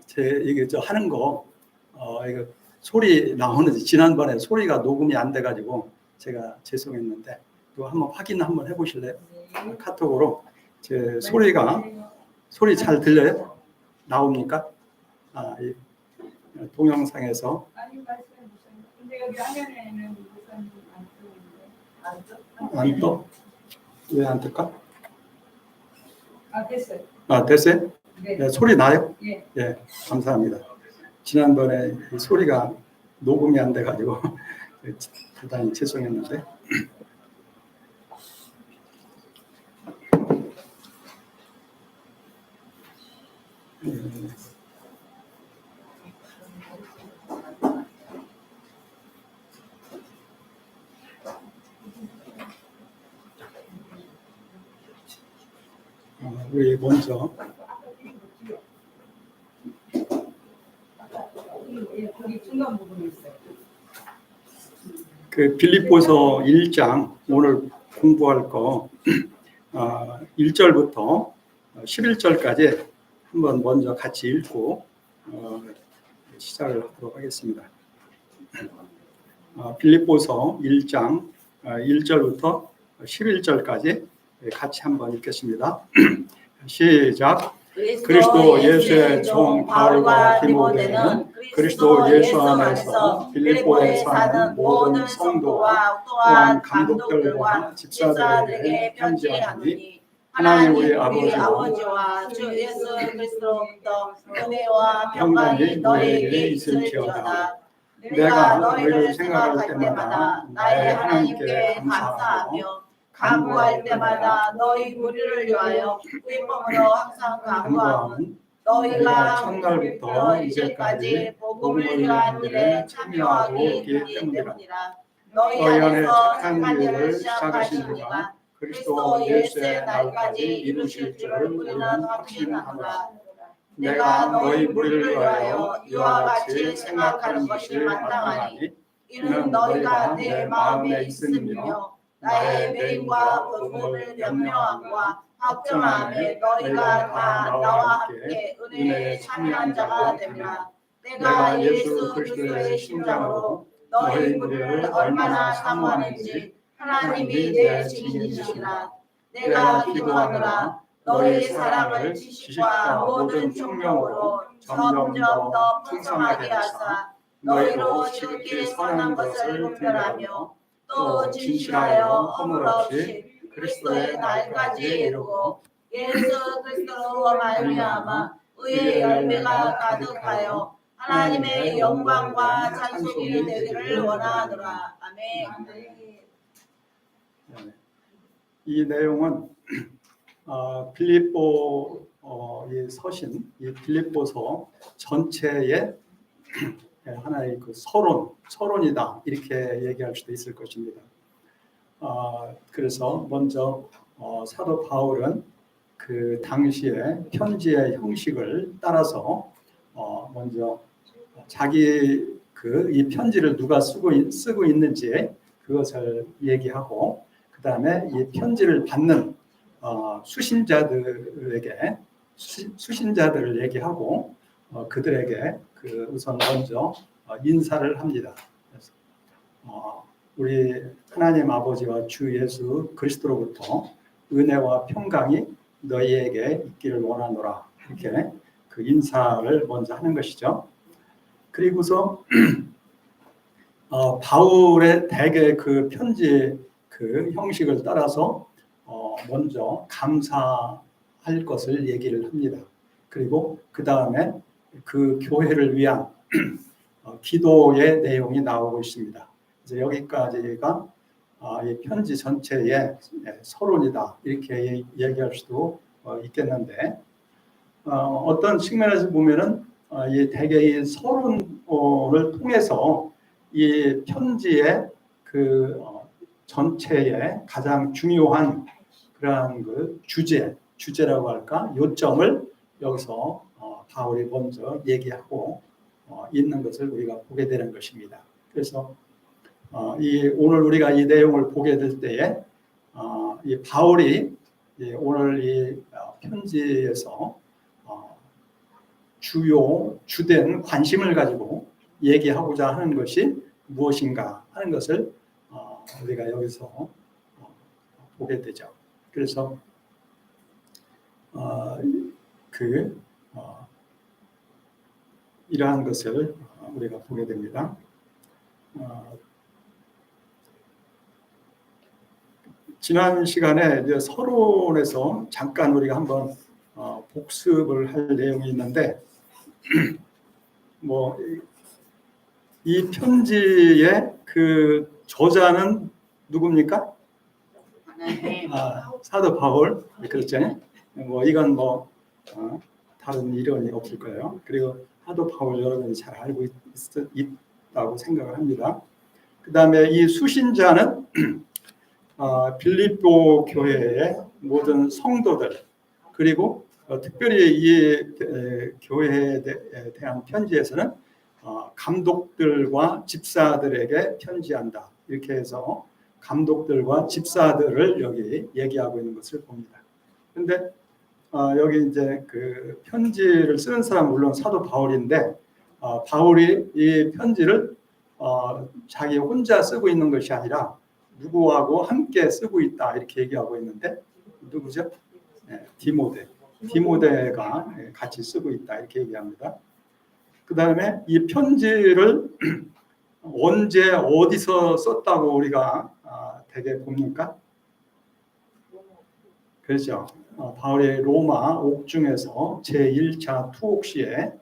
제 이게 저 하는 거 이거 소리 나오는지 지난번에 소리가 녹음이 안 돼가지고 제가 죄송했는데 이거 한번 확인 한번 해보실래요? 네. 카톡으로 제 소리 잘 들려요? 나옵니까? 이 동영상에서 아니 말씀해 보세요. 근데 여기 화면에는 우선 안 뜨는데 안 떠? 왜 안 뜰까? 됐어요. 됐어요? 네. 네, 소리 나요? 예. 예, 감사합니다. 지난번에 이 소리가 녹음이 안 돼가지고 대단히 죄송했는데. 우리 먼저 거기 중간 부분이 있어요. 그 빌립보서 1장 오늘 공부할 거 1절부터 11절까지 한번 먼저 같이 읽고 시작을 하도록 하겠습니다. 빌립보서 1장 1절부터 11절까지 같이 한번 읽겠습니다. 시작. 그리스도 예수의 종 바울과 디모데는 그리스도 예수 안에서 빌립보에 사는 모든 성도와 또한 감독들과 집사들에게 편지하노니 하나님 우리 아버지와 주 예수 그리스도로부터 은혜와 평강이 너희에게 있을지어다. 내가 너희를 생각할 때마다 나의 하나님께 감사하며 간구할 때마다 너희 무리를 위하여 기쁨으로 항상 간구함은 너희가 첫날부터 이제까지 복음을 위한 일에 참여하고 있기 때문이라. 너희 안에서 착한 일을 시작하신 이가 그리스도 예수의 날까지 이루실 줄을 우리는 확신하노라. 내가 너희 무리를 위하여 이와 같이 생각하는 것이 마땅하니 이는 너희가 내 마음에 있음이며 나의 매임과 의문을 변명함과 확정함에 너희가 다 나와 함께 은혜에 참여한 자가 되리라. 내가 예수 그리스도의 심장으로 너희 무리를 얼마나 사모하는지 하나님이 내 증인이시라. 내가 기도하노라. 너희 사랑을 지식과 모든 총명으로 점점 더 풍성하게 하사 너희로 지극히 선한 것을 분별하며 또 진실하여 허물 없이 그리스도의 날까지 이루고 예수 그리스도로 말미암아 의의 열매가 가득하여 하나님의 영광과 찬송이 되기를 원하노라. 아멘. 이 내용은 빌립보 이 서신, 이 빌립보서 전체의 하나의 그 서론이다 이렇게 얘기할 수도 있을 것입니다. 그래서 먼저 사도 바울은 그 당시에 편지의 형식을 따라서 먼저 자기 이 편지를 누가 쓰고 있는지 그것을 얘기하고 그 다음에 이 편지를 받는 수신자들을 얘기하고 그들에게 우선 먼저 인사를 합니다. 그래서 우리 하나님 아버지와 주 예수 그리스도로부터 은혜와 평강이 너희에게 있기를 원하노라 이렇게 그 인사를 먼저 하는 것이죠. 그리고서 바울의 대개 그 편지 그 형식을 따라서 먼저 감사할 것을 얘기를 합니다. 그리고 그 다음에 그 교회를 위한 기도의 내용이 나오고 있습니다. 이제 여기까지가 이 편지 전체의 서론이다 이렇게 얘기할 수도 있겠는데 어떤 측면에서 보면은 이 대개 이 서론을 통해서 이 편지의 그 전체의 가장 중요한 그러한 그 주제라고 할까 요점을 여기서 바울이 먼저 얘기하고 있는 것을 우리가 보게 되는 것입니다. 그래서 오늘 우리가 이 내용을 보게 될 때에 이 바울이 오늘 이 편지에서 주된 관심을 가지고 얘기하고자 하는 것이 무엇인가 하는 것을 우리가 여기서 보게 되죠. 그래서 이러한 것을 우리가 보게 됩니다. 지난 시간에 이제 서론에서 잠깐 우리가 한번 복습을 할 내용이 있는데, 뭐 이 편지의 그 저자는 누굽니까? 사도 바울. 그렇죠? 뭐 이건 다른 이론이 없을 거예요. 그리고 사도 바울 여러분이 잘 알고 있다고 생각을 합니다. 그 다음에 이 수신자는 빌립보 교회의 모든 성도들, 그리고 특별히 이 교회에 대한 편지에서는 감독들과 집사들에게 편지한다. 이렇게 해서 감독들과 집사들을 여기 얘기하고 있는 것을 봅니다. 그런데 여기 이제 그 편지를 쓰는 사람 물론 사도 바울인데, 바울이 이 편지를 자기 혼자 쓰고 있는 것이 아니라 누구하고 함께 쓰고 있다 이렇게 얘기하고 있는데, 누구죠? 디모데가 같이 쓰고 있다 이렇게 얘기합니다. 그 다음에 이 편지를 언제 어디서 썼다고 우리가 되게 봅니까? 그렇죠. 바울이 로마 옥중에서 제1차 투옥 시에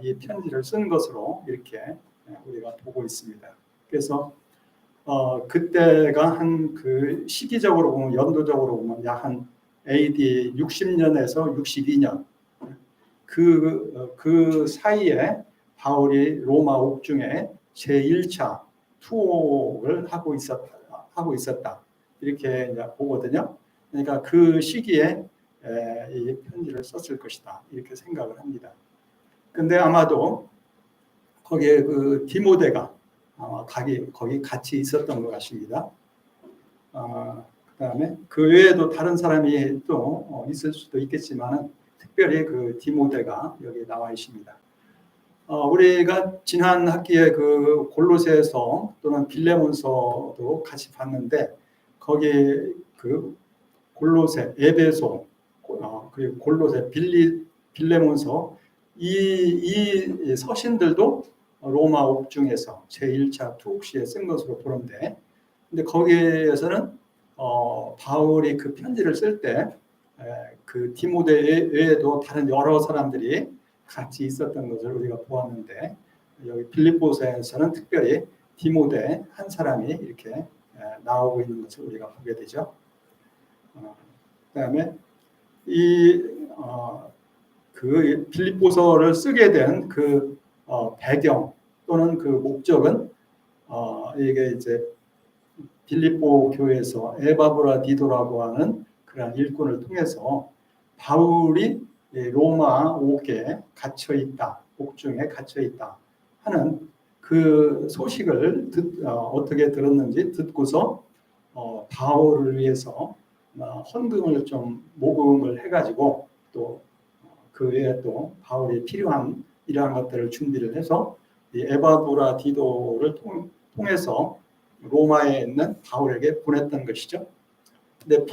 이 편지를 쓴 것으로 이렇게 우리가 보고 있습니다. 그래서 그때가 한 그 시기적으로 보면, 연도적으로 보면 약 한 AD 60년에서 62년 그 사이에 바울이 로마 옥중에 제1차 투옥을 하고 있었다 이렇게 이제 보거든요. 그러니까 그 시기에 이 편지를 썼을 것이다 이렇게 생각을 합니다. 근데 아마도 거기에 그 디모데가 거기 같이 있었던 것 같습니다. 그다음에 그 외에도 다른 사람이 또 있을 수도 있겠지만 특별히 그 디모데가 여기 나와 있습니다. 우리가 지난 학기에 그 골로새서 또는 빌레몬서도 같이 봤는데, 거기 그 골로새, 에베소, 그리고 골로새, 빌레몬서 이 서신들도 로마 옥중에서 제1차 투옥시에 쓴 것으로 보는데, 근데 거기에서는 바울이 그 편지를 쓸 때 그 디모데 외에도 다른 여러 사람들이 같이 있었던 것을 우리가 보았는데, 여기 빌립보서에서는 특별히 디모데 한 사람이 이렇게 나오고 있는 것을 우리가 보게 되죠. 그다음에 그 빌립보서를 쓰게 된 그 배경 또는 그 목적은 이게 이제 빌립보 교회에서 에바브라디도라고 하는 그런 일꾼을 통해서 바울이 로마 옥에 갇혀 있다, 옥중에 갇혀 있다 하는 그 소식을 어떻게 들었는지 듣고서 바울을 위해서 헌금을 좀 모금을 해가지고, 또 그 외에 또 바울이 필요한 이러한 것들을 준비를 해서 이 에바브라디도를 통해서 로마에 있는 바울에게 보냈던 것이죠. 근데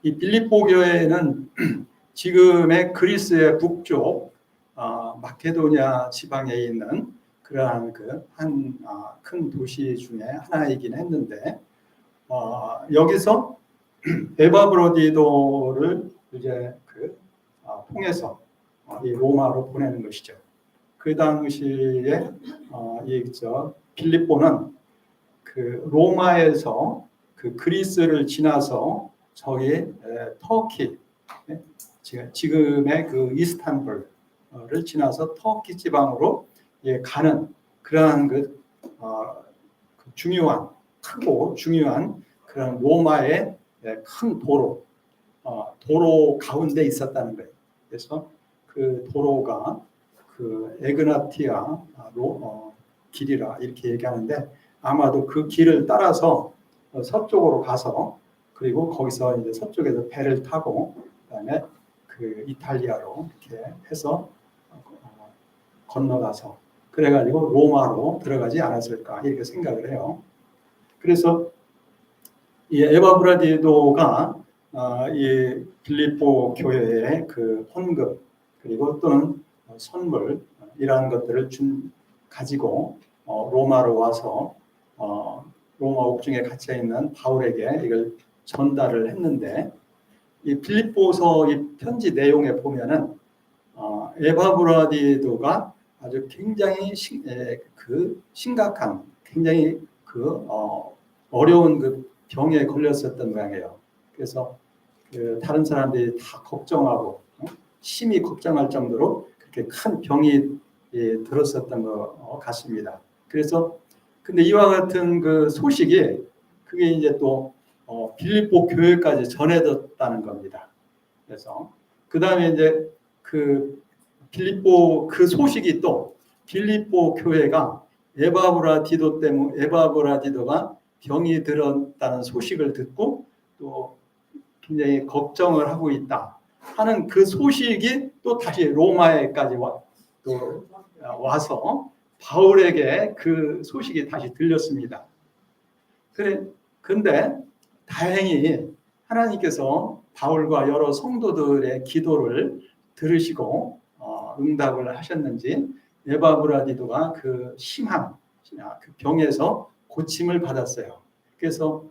이 빌립보 교회는 지금의 그리스의 북쪽 마케도니아 지방에 있는 그러한 그 한 큰 도시 중에 하나이긴 했는데, 여기서 에바브로디도를 이제 통해서 이 로마로 보내는 것이죠. 그 당시에 빌립보는 그 로마에서 그 그리스를 지나서 저기 터키, 지금의 그 이스탄불을 지나서 터키 지방으로 가는 그러한 중요한, 크고 중요한 그런 로마의 큰 도로 가운데 있었다는 거예요. 그래서 그 도로가 그 에그나티아 길이라 이렇게 얘기하는데, 아마도 그 길을 따라서 서쪽으로 가서, 그리고 거기서 이제 서쪽에서 배를 타고, 그다음에 그 그 이탈리아로 이렇게 해서 건너가서 그래가지고 로마로 들어가지 않았을까 이렇게 생각을 해요. 그래서 이 에바 브라디도가 이 빌립보 교회의 그 헌금 그리고 또는 선물 이러한 것들을 가지고 로마로 와서 로마 옥중에 갇혀 있는 바울에게 이걸 전달을 했는데 이 빌립보서 이 편지 내용에 보면은 에바 브라디도가 아주 굉장히 심각한 굉장히 어려운 그 병에 걸렸었던 모양이에요. 그래서 다른 사람들이 다 걱정하고 심히 걱정할 정도로 그렇게 큰 병이 들었었던 것 같습니다. 그래서 근데 이와 같은 그 소식이 그게 이제 또 빌립보 교회까지 전해졌다는 겁니다. 그래서 그 다음에 이제 그 빌립보 그 소식이 또 빌립보 교회가 에바브라디도가 병이 들었다는 소식을 듣고 또 굉장히 걱정을 하고 있다 하는 그 소식이 또 다시 로마에까지 와서 바울에게 그 소식이 다시 들렸습니다. 근데 다행히 하나님께서 바울과 여러 성도들의 기도를 들으시고 응답을 하셨는지 에바브라디도가 그 심한 그 병에서 고침을 받았어요. 그래서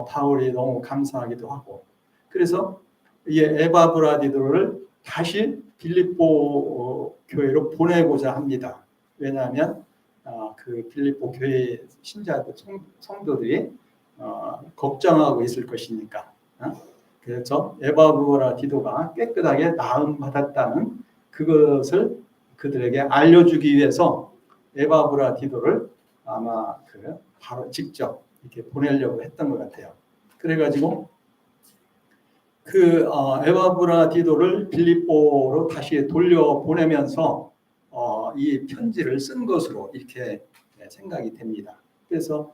바울이 너무 감사하기도 하고 그래서 이 에바브라디도를 다시 빌립보 교회로 보내고자 합니다. 왜냐하면 그 빌립보 교회 신자들 성도들이 걱정하고 있을 것이니까. 그래서 에바브라디도가 깨끗하게 나음 받았다는 그것을 그들에게 알려주기 위해서 에바브라디도를 아마 바로 직접 이렇게 보내려고 했던 것 같아요. 그래가지고 그 에바브라디도를 빌립보로 다시 돌려 보내면서 이 편지를 쓴 것으로 이렇게 생각이 됩니다. 그래서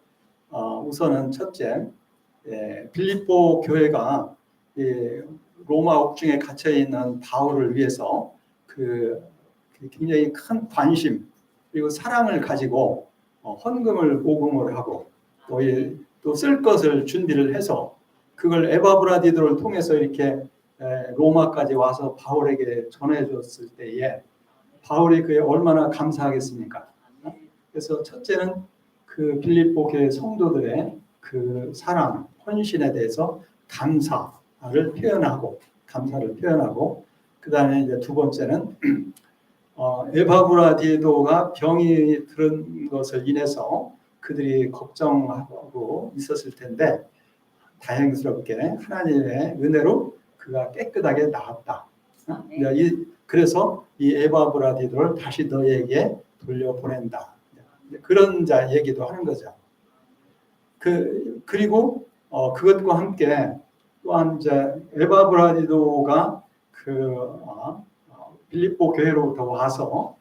우선은 첫째, 빌립보 교회가 로마 옥중에 갇혀 있는 바울을 위해서 굉장히 큰 관심 그리고 사랑을 가지고 헌금을 모금을 하고 또 쓸 것을 준비를 해서 그걸 에바브라디도를 통해서 이렇게 로마까지 와서 바울에게 전해줬을 때에 바울이 그에 얼마나 감사하겠습니까? 그래서 첫째는 그 빌립보 교회 성도들의 그 사랑, 헌신에 대해서 감사를 표현하고 그 다음에 이제 두 번째는 에바브라디도가 병이 들은 것을 인해서 그들이 걱정하고 있었을 텐데 다행스럽게 하나님의 은혜로 그가 깨끗하게 나았다. 그래서 이 에바브라디도를 다시 너에게 돌려보낸다. 그런 자 얘기도 하는 거죠. 그리고 그것과 함께 또한 이제 에바브라디도가 빌립보 교회로부터 와서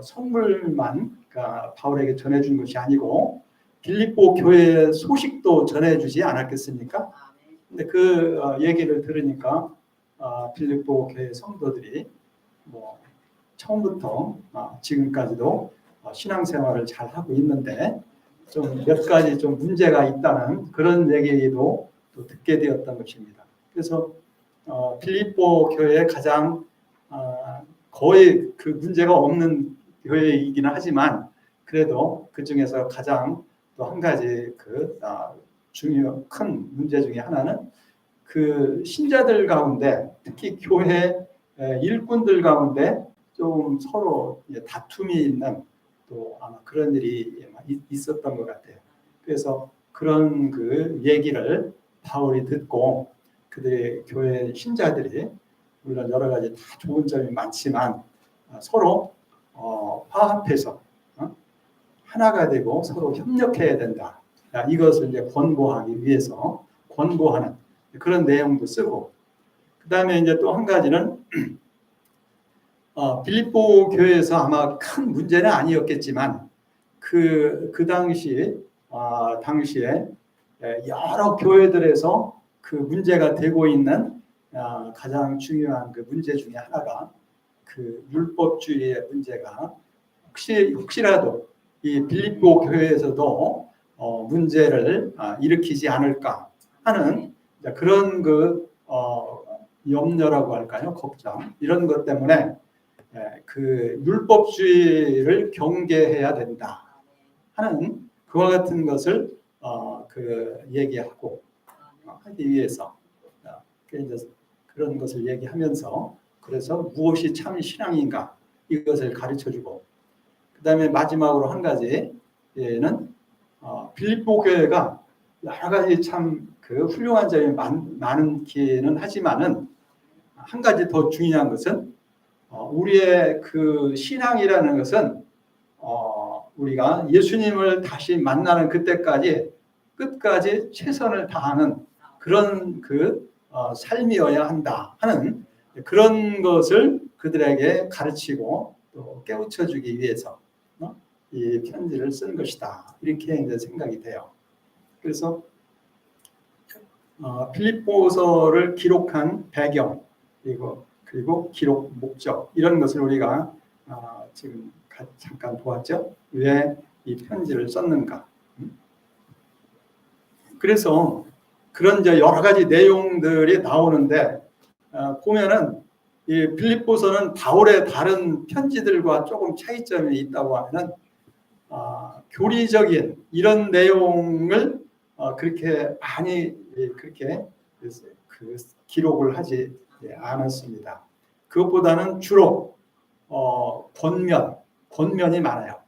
선물만 그러니까 바울에게 전해준 것이 아니고 빌립보 교회의 소식도 전해주지 않았겠습니까? 근데 그 얘기를 들으니까 빌립보 교회 성도들이 처음부터 지금까지도 신앙생활을 잘 하고 있는데 좀 몇 가지 좀 문제가 있다는 그런 얘기도 또 듣게 되었던 것입니다. 그래서 빌립보 교회의 가장 거의 그 문제가 없는 교회이기는 하지만 그래도 그 중에서 가장 또 한 가지 큰 문제 중에 하나는 그 신자들 가운데 특히 교회 일꾼들 가운데 좀 서로 다툼이 있는 또 아마 그런 일이 있었던 것 같아요. 그래서 그런 그 얘기를 바울이 듣고 그들의 교회 신자들이 물론 여러 가지 다 좋은 점이 많지만 서로 화합해서 하나가 되고 서로 협력해야 된다. 이것을 이제 권고하기 위해서 권고하는 그런 내용도 쓰고 그 다음에 이제 또 한 가지는 빌립보 교회에서 아마 큰 문제는 아니었겠지만 그 당시에 여러 교회들에서 그 문제가 되고 있는 가장 중요한 그 문제 중에 하나가 그 율법주의의 문제가 혹시라도 이 빌립보 교회에서도 문제를 일으키지 않을까 하는 그런 염려라고 할까요? 걱정 이런 것 때문에 그 율법주의를 경계해야 된다 하는 그와 같은 것을 얘기하고 하기 위해서 이제 그런 것을 얘기하면서 그래서 무엇이 참 신앙인가 이것을 가르쳐주고 그 다음에 마지막으로 한 가지는 빌립보 교회가 여러 가지 참 그 훌륭한 점이 많기는 하지만은 한 가지 더 중요한 것은 우리의 그 신앙이라는 것은 우리가 예수님을 다시 만나는 그때까지 끝까지 최선을 다하는 그런 삶이어야 한다 하는 그런 것을 그들에게 가르치고 또 깨우쳐주기 위해서 이 편지를 쓴 것이다 이렇게 이제 생각이 돼요. 그래서 빌립보서를 기록한 배경 그리고 기록 목적 이런 것을 우리가 지금 잠깐 보았죠. 왜 이 편지를 썼는가? 그래서 그런 이제 여러 가지 내용들이 나오는데 보면은 이 빌립보서는 바울의 다른 편지들과 조금 차이점이 있다고 하면은 교리적인 이런 내용을 그렇게 많이 그렇게 기록을 하지 않았습니다. 그것보다는 주로 권면이 많아요.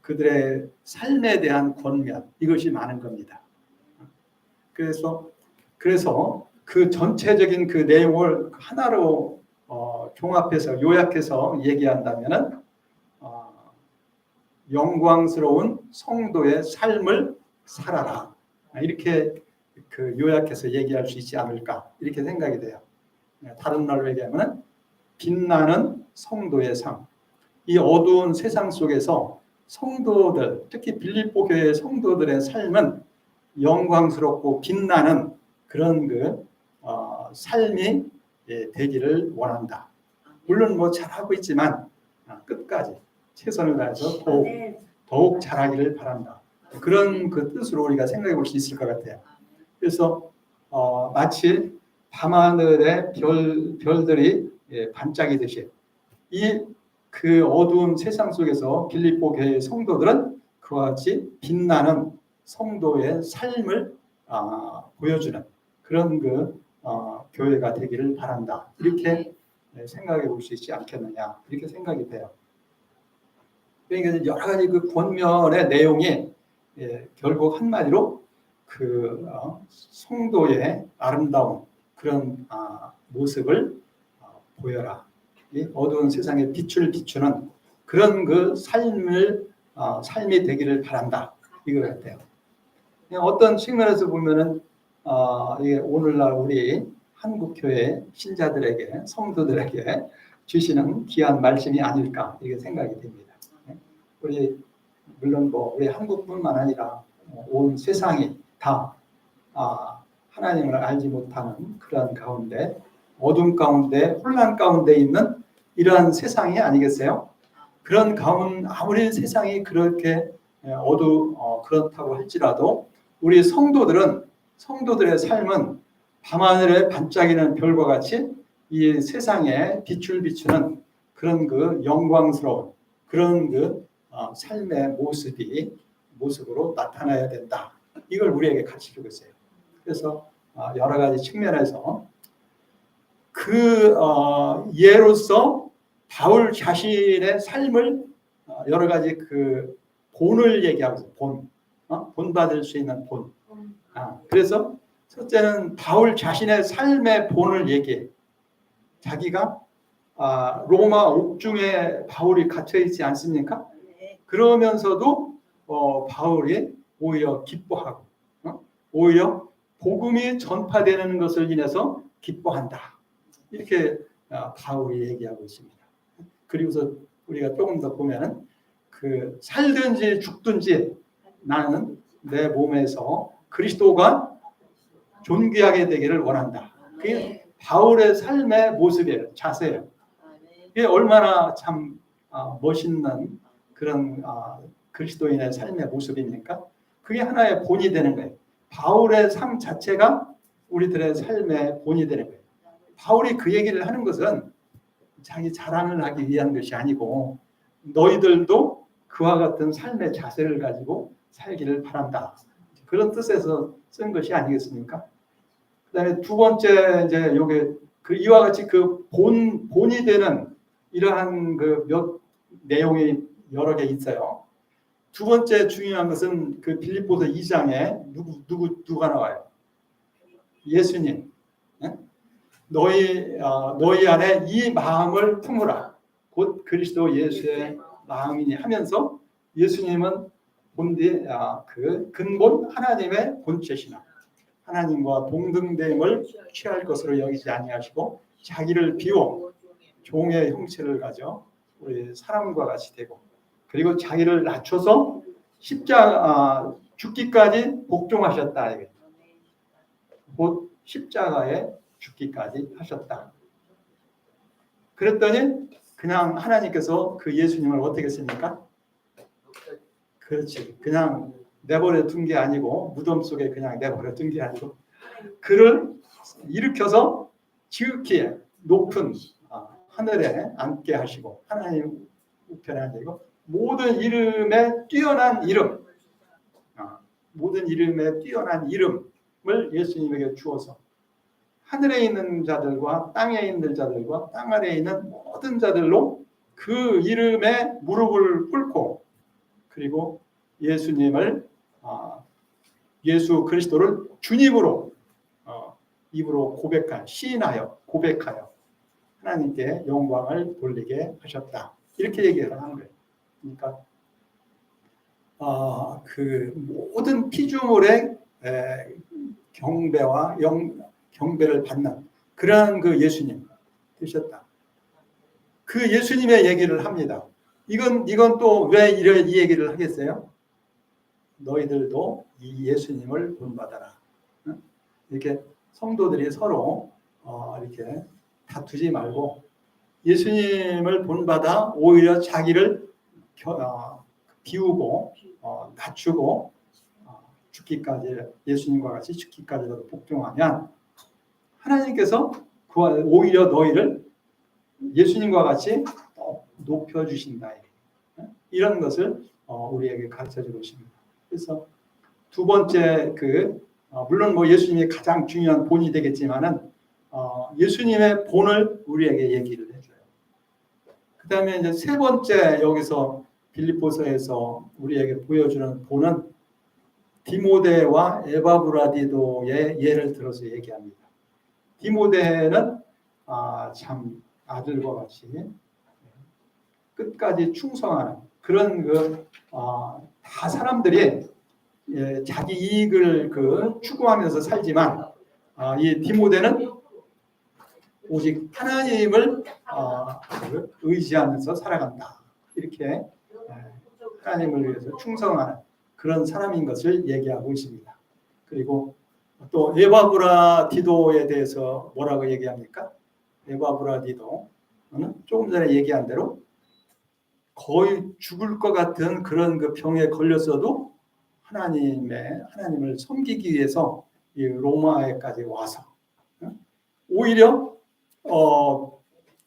그들의 삶에 대한 권면 이것이 많은 겁니다. 그래서 그 전체적인 그 내용을 하나로 종합해서 요약해서 얘기한다면은 영광스러운 성도의 삶을 살아라 이렇게 요약해서 얘기할 수 있지 않을까 이렇게 생각이 돼요. 다른 말로 얘기하면 빛나는 성도의 삶. 이 어두운 세상 속에서 성도들, 특히 빌립보 교회의 성도들의 삶은 영광스럽고 빛나는 그런 삶이 되기를 원한다. 물론 뭐 잘하고 있지만 끝까지 최선을 다해서 더욱 잘하기를 바란다. 그런 그 뜻으로 우리가 생각해 볼 수 있을 것 같아요. 그래서 마치 밤하늘의 별들이 반짝이듯이 그 어두운 세상 속에서 빌립보 교회의 성도들은 그와 같이 빛나는 성도의 삶을 보여주는 그런 교회가 되기를 바란다. 이렇게 생각해 볼 수 있지 않겠느냐 이렇게 생각이 돼요. 그러니까 여러 가지 그 권면의 내용이 결국 한마디로 그 성도의 아름다운 그런 모습을 보여라. 이 어두운 세상에 빛을 비추는 그런 그 삶이 되기를 바란다. 이거 같아요. 어떤 측면에서 보면은 이게 오늘날 우리 한국교회 신자들에게 성도들에게 주시는 귀한 말씀이 아닐까 이게 생각이 됩니다. 물론 우리 한국뿐만 아니라 온 세상이 다 하나님을 알지 못하는 그런 가운데 어둠 가운데 혼란 가운데 있는 이러한 세상이 아니겠어요? 그런 아무리 세상이 그렇게 그렇다고 할지라도 우리 성도들의 삶은 밤하늘에 반짝이는 별과 같이 이 세상에 빛을 비추는 그런 그 영광스러운 그런 삶의 모습으로 나타나야 된다. 이걸 우리에게 가르치고 있어요. 그래서 여러 가지 측면에서 예로서 바울 자신의 삶을 여러 가지 본을 얘기하고 있어요. 본받을 수 있는 본. 그래서 첫째는 바울 자신의 삶의 본을 얘기해. 자기가 로마 옥중에 바울이 갇혀 있지 않습니까? 그러면서도 바울이 오히려 기뻐하고 오히려 복음이 전파되는 것을 인해서 기뻐한다. 이렇게 바울이 얘기하고 있습니다. 그리고서 우리가 조금 더 보면 살든지 죽든지 나는 내 몸에서 그리스도가 존귀하게 되기를 원한다. 그게 바울의 삶의 모습이에요. 자세예요. 이게 얼마나 참 멋있는 그런 그리스도인의 삶의 모습입니까? 그게 하나의 본이 되는 거예요. 바울의 삶 자체가 우리들의 삶의 본이 되는 거예요. 바울이 그 얘기를 하는 것은 자기 자랑을 하기 위한 것이 아니고 너희들도 그와 같은 삶의 자세를 가지고 살기를 바란다. 그런 뜻에서 쓴 것이 아니겠습니까? 그다음에 두 번째 이제 요게 이와 같이 그 본이 되는 이러한 그 몇 내용이 여러 개 있어요. 두 번째 중요한 것은 그 빌립보서 2장에 누가 나와요? 예수님. 너희 안에 이 마음을 품으라. 곧 그리스도 예수의 마음이니 하면서 예수님은 그 근본 하나님의 본체시나 하나님과 동등됨을 취할 것으로 여기지 아니하시고 자기를 비워 종의 형체를 가져 우리 사람과 같이 되고 그리고 자기를 낮춰서 십자가 죽기까지 복종하셨다. 곧 십자가에 죽기까지 하셨다. 그랬더니 그냥 하나님께서 그 예수님을 어떻게 했습니까? 그렇지. 그냥 내버려 둔 게 아니고 무덤 속에 그냥 내버려 둔 게 아니고 그를 일으켜서 지극히 높은 하늘에 앉게 하시고 하나님 우편에 앉으시고 모든 이름에 뛰어난 이름 모든 이름에 뛰어난 이름을 예수님에게 주어서 하늘에 있는 자들과 땅에 있는 자들과 땅 아래에 있는 모든 자들로 그 이름에 무릎을 꿇고 그리고 예수님을 예수 그리스도를 주님으로 입으로 시인하여 고백하여 하나님께 영광을 돌리게 하셨다. 이렇게 얘기를 하는 거예요. 그러니까 그 모든 피조물의 경배와 경배를 받는 그러한 그 예수님 되셨다. 그 예수님의 얘기를 합니다. 이건 또 왜 이 얘기를 하겠어요? 너희들도 이 예수님을 본받아라. 이렇게 성도들이 서로 이렇게 다투지 말고 예수님을 본받아 오히려 자기를 비우고 낮추고 죽기까지 예수님과 같이 죽기까지도 복종하면 하나님께서 오히려 너희를 예수님과 같이 높여주신다. 이런 것을 우리에게 가르쳐주고 있습니다. 그래서 두 번째 물론 뭐 예수님이 가장 중요한 본이 되겠지만은 예수님의 본을 우리에게 얘기를 해줘요. 그 다음에 이제 세 번째 여기서 빌립보서에서 우리에게 보여주는 본은 디모데와 에바브라디도의 예를 들어서 얘기합니다. 디모데는 참 아들과 같이 끝까지 충성하는 그런 다 사람들이 자기 이익을 추구하면서 살지만 이 디모데는 오직 하나님을 의지하면서 살아간다. 이렇게 하나님을 위해서 충성하는 그런 사람인 것을 얘기하고 있습니다. 그리고 또 에바브라디도에 대해서 뭐라고 얘기합니까? 에바브라디도는 조금 전에 얘기한 대로 거의 죽을 것 같은 그런 그 병에 걸렸어도 하나님을 섬기기 위해서 이 로마에까지 와서 오히려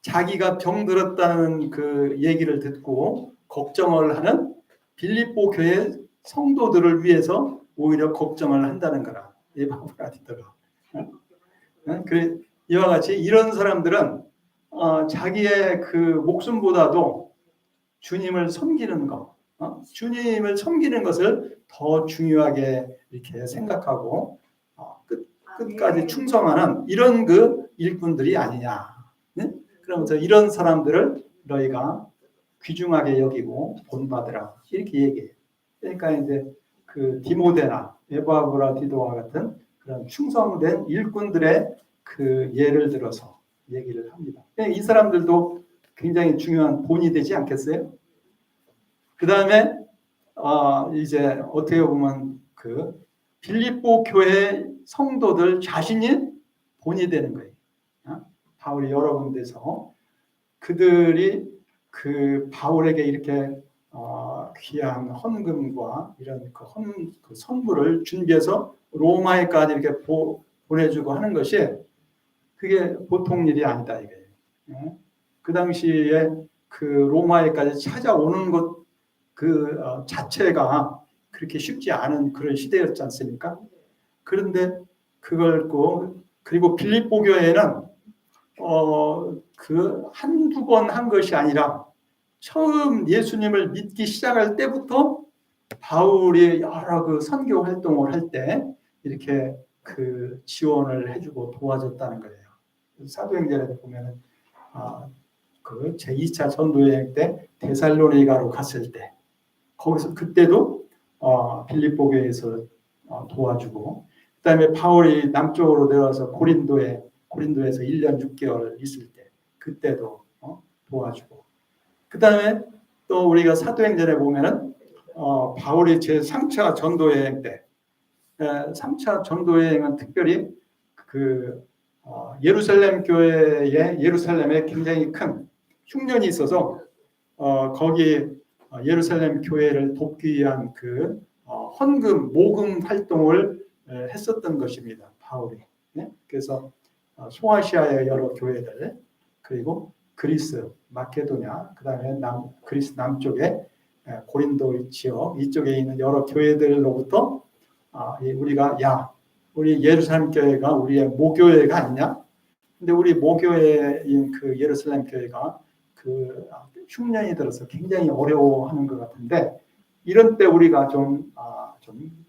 자기가 병들었다는 그 얘기를 듣고 걱정을 하는 빌립보 교회 성도들을 위해서 오히려 걱정을 한다는 거라. 에바브라디도가. 그래 이와 같이 이런 사람들은 자기의 그 목숨보다도 주님을 섬기는 것, 주님을 섬기는 것을 더 중요하게 이렇게 생각하고 끝까지 충성하는 이런 그 일꾼들이 아니냐. 네? 그러면서 이런 사람들을 너희가 귀중하게 여기고 본받으라 이렇게 얘기해요. 그러니까 이제 그 디모데나 에바브라디도와 같은 그런 충성된 일꾼들의 그 예를 들어서 얘기를 합니다. 이 사람들도 굉장히 중요한 본이 되지 않겠어요? 그 다음에 이제 어떻게 보면 그 빌립보 교회 성도들 자신이 본이 되는 거예요. 바울이 여러 군데서 그들이 그 바울에게 이렇게 귀한 헌금과 이런 그 선물을 준비해서 로마에까지 이렇게 보내주고 하는 것이 그게 보통 일이 아니다 이게. 그 당시에 그 로마에까지 찾아오는 것 그 자체가 그렇게 쉽지 않은 그런 시대였지 않습니까? 그런데 그걸 그리고 빌립보 교회는 그 한두 번 한 것이 아니라 처음 예수님을 믿기 시작할 때부터 바울이 여러 그 선교 활동을 할 때 이렇게 그 지원을 해주고 도와줬다는 거예요. 사도행전에 보면은 그 제2차 전도여행 때 데살로니가로 갔을 때 거기서 그때도 빌립보 교회에서 도와주고 그다음에 바울이 남쪽으로 내려와서 고린도에서 1년 6개월 있을 때 그때도 도와주고 그다음에 또 우리가 사도행전에 보면은 바울이 제 3차 전도여행 때 3차 전도여행은 특별히 그 예루살렘 예루살렘에 굉장히 큰 흉년이 있어서 거기 예루살렘 교회를 돕기 위한 그 헌금 모금 활동을 했었던 것입니다. 바울이. 그래서 소아시아의 여러 교회들 그리고 그리스, 마케도냐, 그다음에 그리스 남쪽에 고린도 지역 이쪽에 있는 여러 교회들로부터 우리가 우리 예루살렘 교회가 우리의 모교회가 아니냐? 근데 우리 모교회인 그 예루살렘 교회가 그 흉년이 들어서 굉장히 어려워하는 것 같은데 이런 때 우리가 좀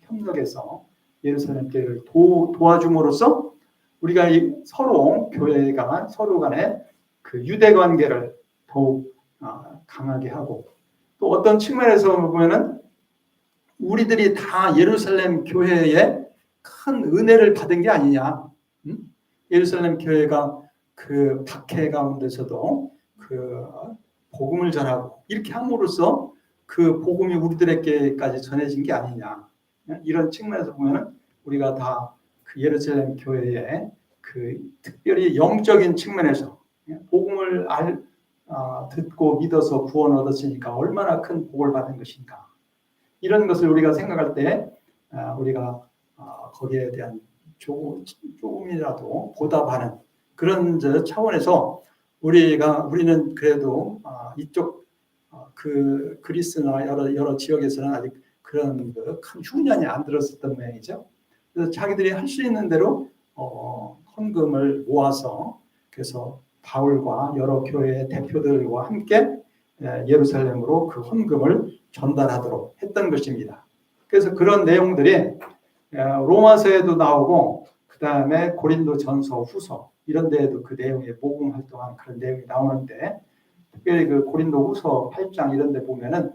협력해서 예루살렘 교회를 도와줌으로써 우리가 서로 교회가 서로 간에 그 유대 관계를 더욱 강하게 하고 또 어떤 측면에서 보면은 우리들이 다 예루살렘 교회에 큰 은혜를 받은 게 아니냐. 예루살렘 교회가 그 박해 가운데서도 그 복음을 전하고 이렇게 함으로써 그 복음이 우리들에게까지 전해진 게 아니냐. 이런 측면에서 보면은 우리가 다 그 예루살렘 교회에 그 특별히 영적인 측면에서 복음을 듣고 믿어서 구원 얻었으니까 얼마나 큰 복을 받은 것인가. 이런 것을 우리가 생각할 때 우리가 거기에 대한 조금이라도 보답하는 그런 차원에서 우리는 그래도 이쪽 그 그리스나 여러 지역에서는 아직 그런 큰 흉년이 안 들었었던 모양이죠. 그래서 자기들이 할 수 있는 대로 헌금을 모아서 그래서 바울과 여러 교회 대표들과 함께 예루살렘으로 그 헌금을 전달하도록 했던 것입니다. 그래서 그런 내용들이 로마서에도 나오고 그 다음에 고린도전서, 후서 이런 데에도 그 내용에 복음 활동한 그런 내용이 나오는데 특별히 그 고린도후서 8장 이런 데 보면은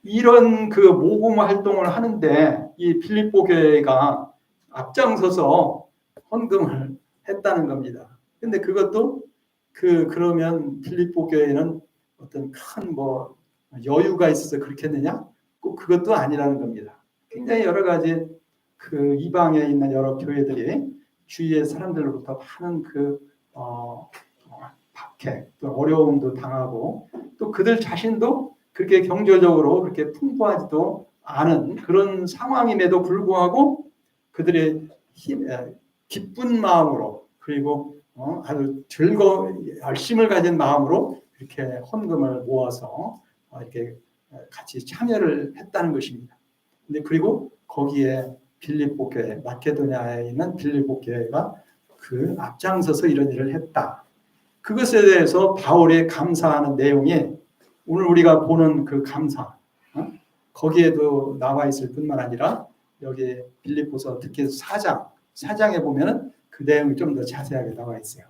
이런 그 모금 활동을 하는데 이 필립보 교회가 앞장서서 헌금을 했다는 겁니다. 근데 그것도 그러면 필립보 교회는 어떤 큰 여유가 있어서 그렇게 했느냐? 꼭 그것도 아니라는 겁니다. 굉장히 여러 가지 그 이방에 있는 여러 교회들이 주위의 사람들로부터 많은 박해, 또 어려움도 당하고 또 그들 자신도 그렇게 경제적으로 그렇게 풍부하지도 않은 그런 상황임에도 불구하고 그들의 기쁜 마음으로 그리고 아주 열심을 가진 마음으로 이렇게 헌금을 모아서 이렇게 같이 참여를 했다는 것입니다. 근데 그리고 거기에 빌립보 교회, 마케도냐에 있는 빌립보 교회가 그 앞장서서 이런 일을 했다. 그것에 대해서 바울이 감사하는 내용이 오늘 우리가 보는 그 감사, 거기에도 나와 있을 뿐만 아니라 여기 빌립보서 특히 4장에 보면은 그 내용이 좀 더 자세하게 나와 있어요.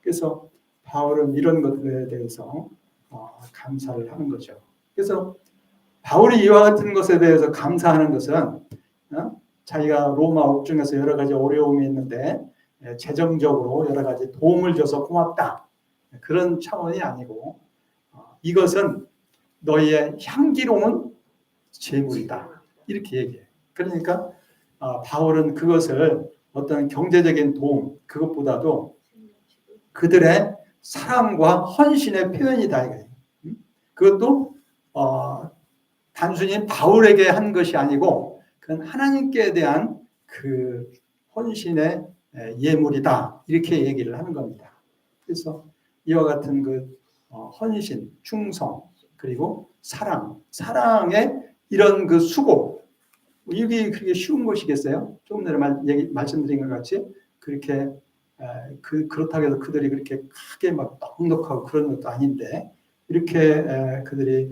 그래서 바울은 이런 것들에 대해서 감사를 하는 거죠. 그래서 바울이 이와 같은 것에 대해서 감사하는 것은 자기가 로마 옥중에서 여러 가지 어려움이 있는데 재정적으로 여러 가지 도움을 줘서 고맙다. 그런 차원이 아니고 이것은 너희의 향기로운 재물이다. 이렇게 얘기해요. 그러니까 바울은 그것을 어떤 경제적인 도움 그것보다도 그들의 사랑과 헌신의 표현이다 이거예요. 그것도 단순히 바울에게 한 것이 아니고 그건 하나님께 대한 그 헌신의 예물이다 이렇게 얘기를 하는 겁니다. 그래서 이와 같은 그 헌신, 충성 그리고 사랑의 이런 그 수고 이게 그렇게 쉬운 것이겠어요? 조금 전에 말씀드린 것 같이 그렇게 그렇다고 해서 그들이 그렇게 크게 막 넉넉하고 그런 것도 아닌데 이렇게 그들이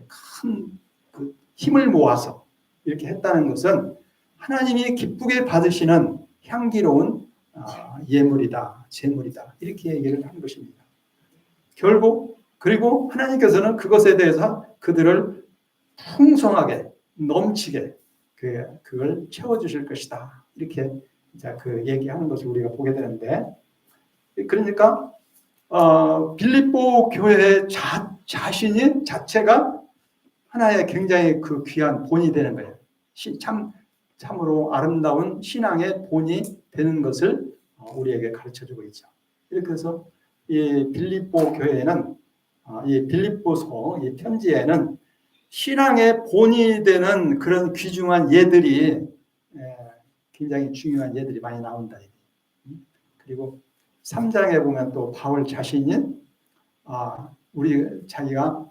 큰 그 힘을 모아서 이렇게 했다는 것은 하나님이 기쁘게 받으시는 향기로운 예물이다, 제물이다 이렇게 얘기를 하는 것입니다. 결국 그리고 하나님께서는 그것에 대해서 그들을 풍성하게 넘치게 그걸 채워주실 것이다 이렇게 그 얘기하는 것을 우리가 보게 되는데 그러니까 빌립보 교회 자체가 하나의 굉장히 그 귀한 본이 되는 거예요. 참으로 아름다운 신앙의 본이 되는 것을 우리에게 가르쳐주고 있죠. 이렇게 해서 이 빌립보 교회에는 이 빌립보서 이 편지에는 신앙의 본이 되는 그런 귀중한 예들이 굉장히 중요한 예들이 많이 나온다. 그리고 3장에 보면 또 바울 자신이 자기가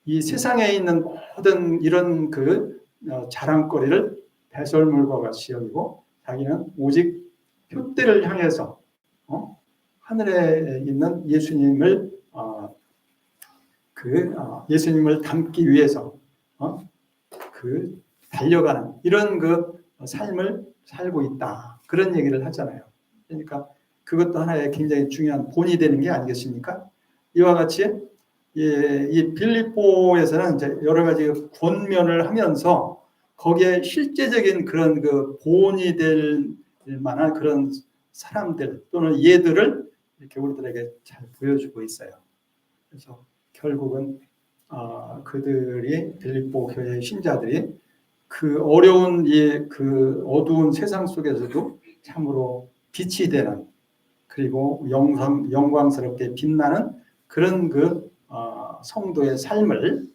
이 세상에 있는 모든 이런 그 자랑거리를 배설물과 같이 여기고 자기는 오직 표대를 향해서 하늘에 있는 예수님을 예수님을 닮기 위해서 달려가는 이런 그 삶을 살고 있다. 그런 얘기를 하잖아요. 그러니까 그것도 하나의 굉장히 중요한 본이 되는 게 아니겠습니까? 이와 같이 이 빌립보에서는 이제 여러 가지 권면을 하면서 거기에 실제적인 그런 그 본이 될 만한 그런 사람들 또는 예들을 이렇게 우리들에게 잘 보여주고 있어요. 그래서 결국은 그들이 빌립보 교회 신자들이 그 어려운 그 어두운 세상 속에서도 참으로 빛이 되는 그리고 영광스럽게 빛나는 그런 그 성도의 삶을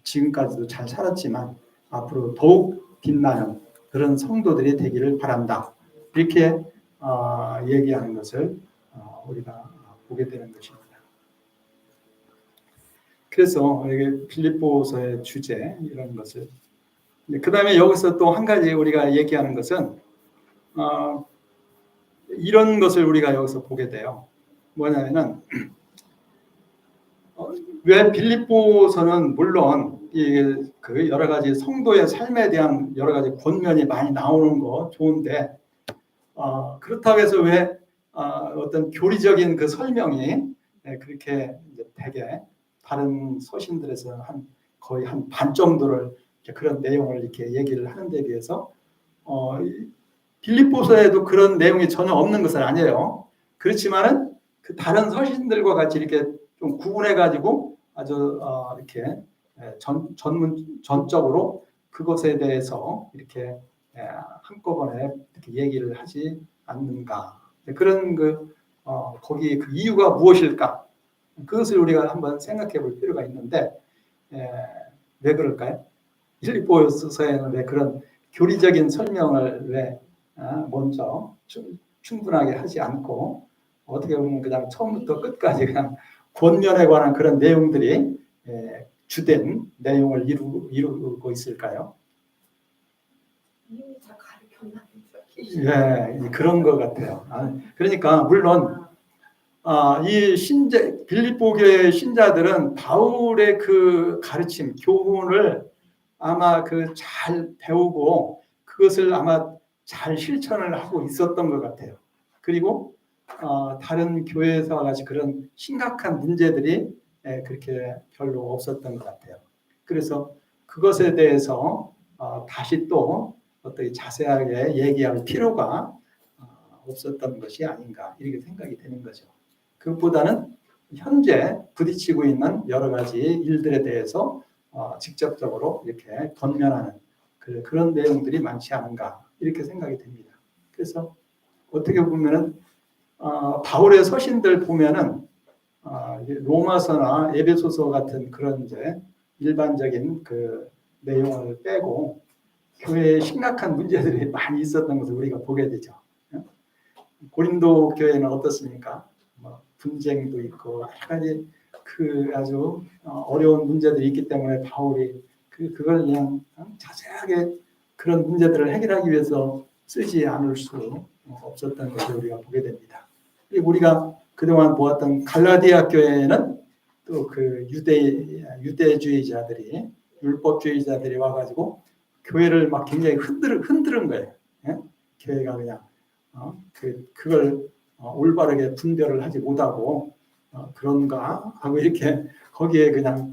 지금까지도 잘 살았지만 앞으로 더욱 빛나는 그런 성도들이 되기를 바란다. 이렇게 얘기하는 것을 우리가 보게 되는 것입니다. 그래서 이게 빌립보서의 주제 이런 것을 그 다음에 여기서 또 한 가지 우리가 얘기하는 것은 이런 것을 우리가 여기서 보게 돼요. 뭐냐면은 왜 빌립보서는 물론 그 여러 가지 성도의 삶에 대한 여러 가지 권면이 많이 나오는 거 좋은데 그렇다고 해서 왜 어떤 교리적인 그 설명이 그렇게 되게 다른 서신들에서 거의 한 반 정도를 그런 내용을 이렇게 얘기를 하는 데 비해서 빌립보서에도 그런 내용이 전혀 없는 것은 아니에요. 그렇지만은 그 다른 서신들과 같이 이렇게 좀 구분해 가지고 아주 이렇게 전적으로 그것에 대해서 이렇게 한꺼번에 이렇게 얘기를 하지 않는가 그런 거기 그 이유가 무엇일까 그것을 우리가 한번 생각해 볼 필요가 있는데 왜 그럴까요? 빌립보서에는 왜 그런 교리적인 설명을 왜 먼저 충분하게 하지 않고 어떻게 보면 그냥 처음부터 끝까지 그냥 권면에 관한 그런 내용들이 주된 내용을 이루고 있을까요? 이미 다 가르쳤나? 예, 그런 것 같아요. 그러니까 물론 이 빌립보 교회 신자들은 바울의 그 가르침, 교훈을 아마 잘 배우고 그것을 아마 잘 실천을 하고 있었던 것 같아요. 그리고 다른 교회에서와 같이 그런 심각한 문제들이 그렇게 별로 없었던 것 같아요. 그래서 그것에 대해서 다시 또 어떻게 자세하게 얘기할 필요가 없었던 것이 아닌가 이렇게 생각이 되는 거죠. 그것보다는 현재 부딪히고 있는 여러 가지 일들에 대해서 직접적으로 이렇게 권면하는 그런 내용들이 많지 않은가 이렇게 생각이 됩니다. 그래서 어떻게 보면은 바울의 서신들 보면은 이게 로마서나 에베소서 같은 그런 이제 일반적인 그 내용을 빼고 교회에 심각한 문제들이 많이 있었던 것을 우리가 보게 되죠. 고린도 교회는 어떻습니까? 뭐 분쟁도 있고 여러 가지 그 아주 어려운 문제들이 있기 때문에 바울이 그걸 그냥 자세하게 그런 문제들을 해결하기 위해서 쓰지 않을 수 없었던 것을 우리가 보게 됩니다. 그리고 우리가 그동안 보았던 갈라디아 교회는 또 그 유대주의자들이 율법주의자들이 와가지고 교회를 막 굉장히 흔드는 거예요. 예? 교회가 그냥 그걸 올바르게 분별을 하지 못하고 그런가 하고 이렇게 거기에 그냥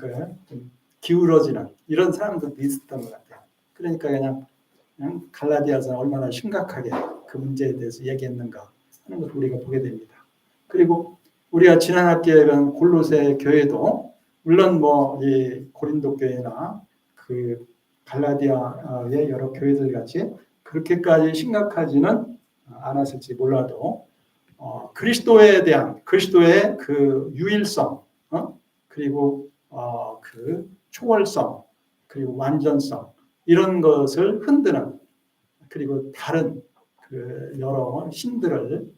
좀 기울어지는 이런 사람들도 있었던 것 같아요. 그러니까 그냥 갈라디아서는 얼마나 심각하게 그 문제에 대해서 얘기했는가 하는 것을 우리가 보게 됩니다. 그리고 우리가 지난 학기에 본 골로새 교회도 물론 뭐 이 고린도 교회나 그 갈라디아의 여러 교회들 같이 그렇게까지 심각하지는 않았을지 몰라도 그리스도에 대한 그리스도의 그 유일성 그리고 그 초월성 그리고 완전성 이런 것을 흔드는 그리고 다른 그 여러 신들을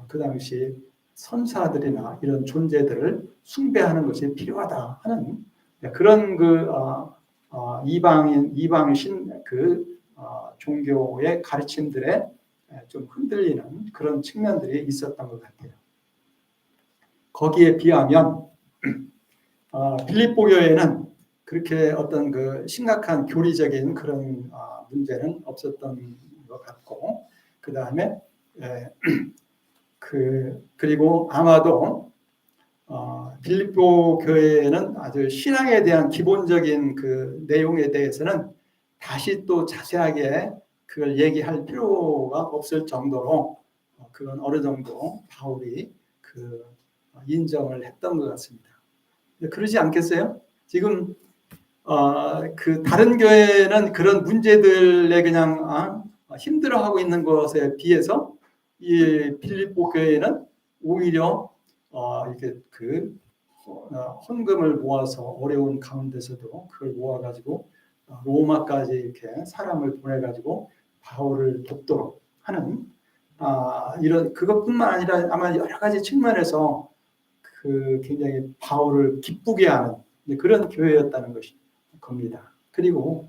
그 당시 선사들이나 이런 존재들을 숭배하는 것이 필요하다 하는 그런 그 이방인 신 그 종교의 가르침들에 좀 흔들리는 그런 측면들이 있었던 것 같아요. 거기에 비하면 빌립보 교회는 그렇게 어떤 그 심각한 교리적인 그런 문제는 없었던 것 같고 그 다음에 그리고 아마도 빌립보 교회는 아주 신앙에 대한 기본적인 그 내용에 대해서는 다시 또 자세하게 그걸 얘기할 필요가 없을 정도로 그건 어느 정도 바울이 그 인정을 했던 것 같습니다. 그러지 않겠어요? 지금 그 다른 교회는 그런 문제들에 그냥 힘들어하고 있는 것에 비해서 이 빌립보 교회는 오히려 이렇게 그 헌금을 모아서 어려운 가운데서도 그걸 모아가지고 로마까지 이렇게 사람을 보내가지고 바울을 돕도록 하는 이런 그것뿐만 아니라 아마 여러 가지 측면에서 그 굉장히 바울을 기쁘게 하는 그런 교회였다는 겁니다. 그리고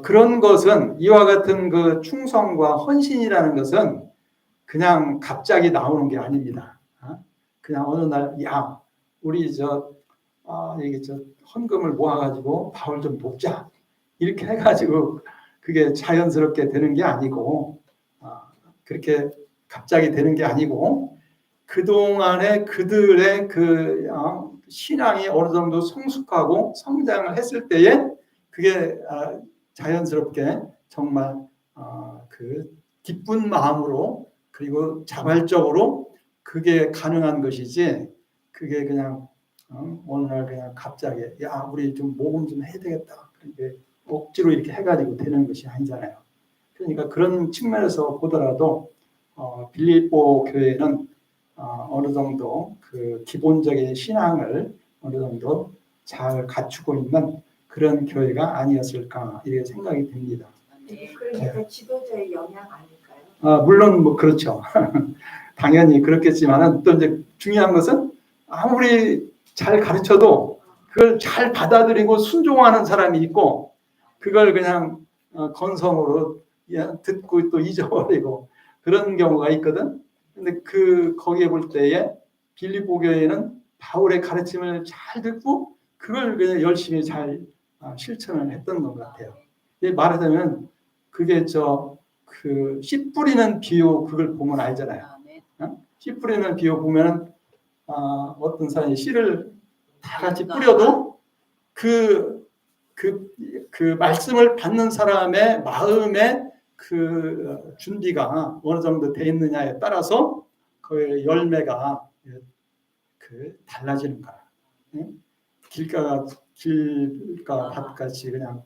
그런 것은 이와 같은 그 충성과 헌신이라는 것은 그냥 갑자기 나오는 게 아닙니다. 그냥 어느 날 야 우리 이게 헌금을 모아가지고 바울 좀 돕자 이렇게 해가지고 그게 자연스럽게 되는 게 아니고 그렇게 갑자기 되는 게 아니고 그동안에 그들의 그 신앙이 어느 정도 성숙하고 성장을 했을 때에 그게 자연스럽게 정말 그 기쁜 마음으로 그리고 자발적으로 그게 가능한 것이지 그게 그냥 어느 날 그냥 갑자기 야 우리 좀 모금 좀 해야 되겠다 이렇게 억지로 이렇게 해가지고 되는 것이 아니잖아요. 그러니까 그런 측면에서 보더라도 빌립보 교회는 어느 정도 그 기본적인 신앙을 어느 정도 잘 갖추고 있는 그런 교회가 아니었을까 이렇게 생각이 듭니다. 그러니까 지도자의 영향 아닐까요? 물론 뭐 그렇죠. 당연히 그렇겠지만은 또 이제 중요한 것은 아무리 잘 가르쳐도 그걸 잘 받아들이고 순종하는 사람이 있고 그걸 그냥 건성으로 듣고 또 잊어버리고 그런 경우가 있거든. 근데 거기에 볼 때에 빌립보 교회는 바울의 가르침을 잘 듣고 그걸 그냥 열심히 잘 실천을 했던 것 같아요. 말하자면 그게 그 씨 뿌리는 비유 그걸 보면 알잖아요. 씨 뿌리는 비유 보면은 어떤 사람이 씨를 다 같이 뿌려도 그 말씀을 받는 사람의 마음에 그 준비가 어느 정도 돼 있느냐에 따라서 그 열매가 달라지는 거야. 길가 밭같이 그냥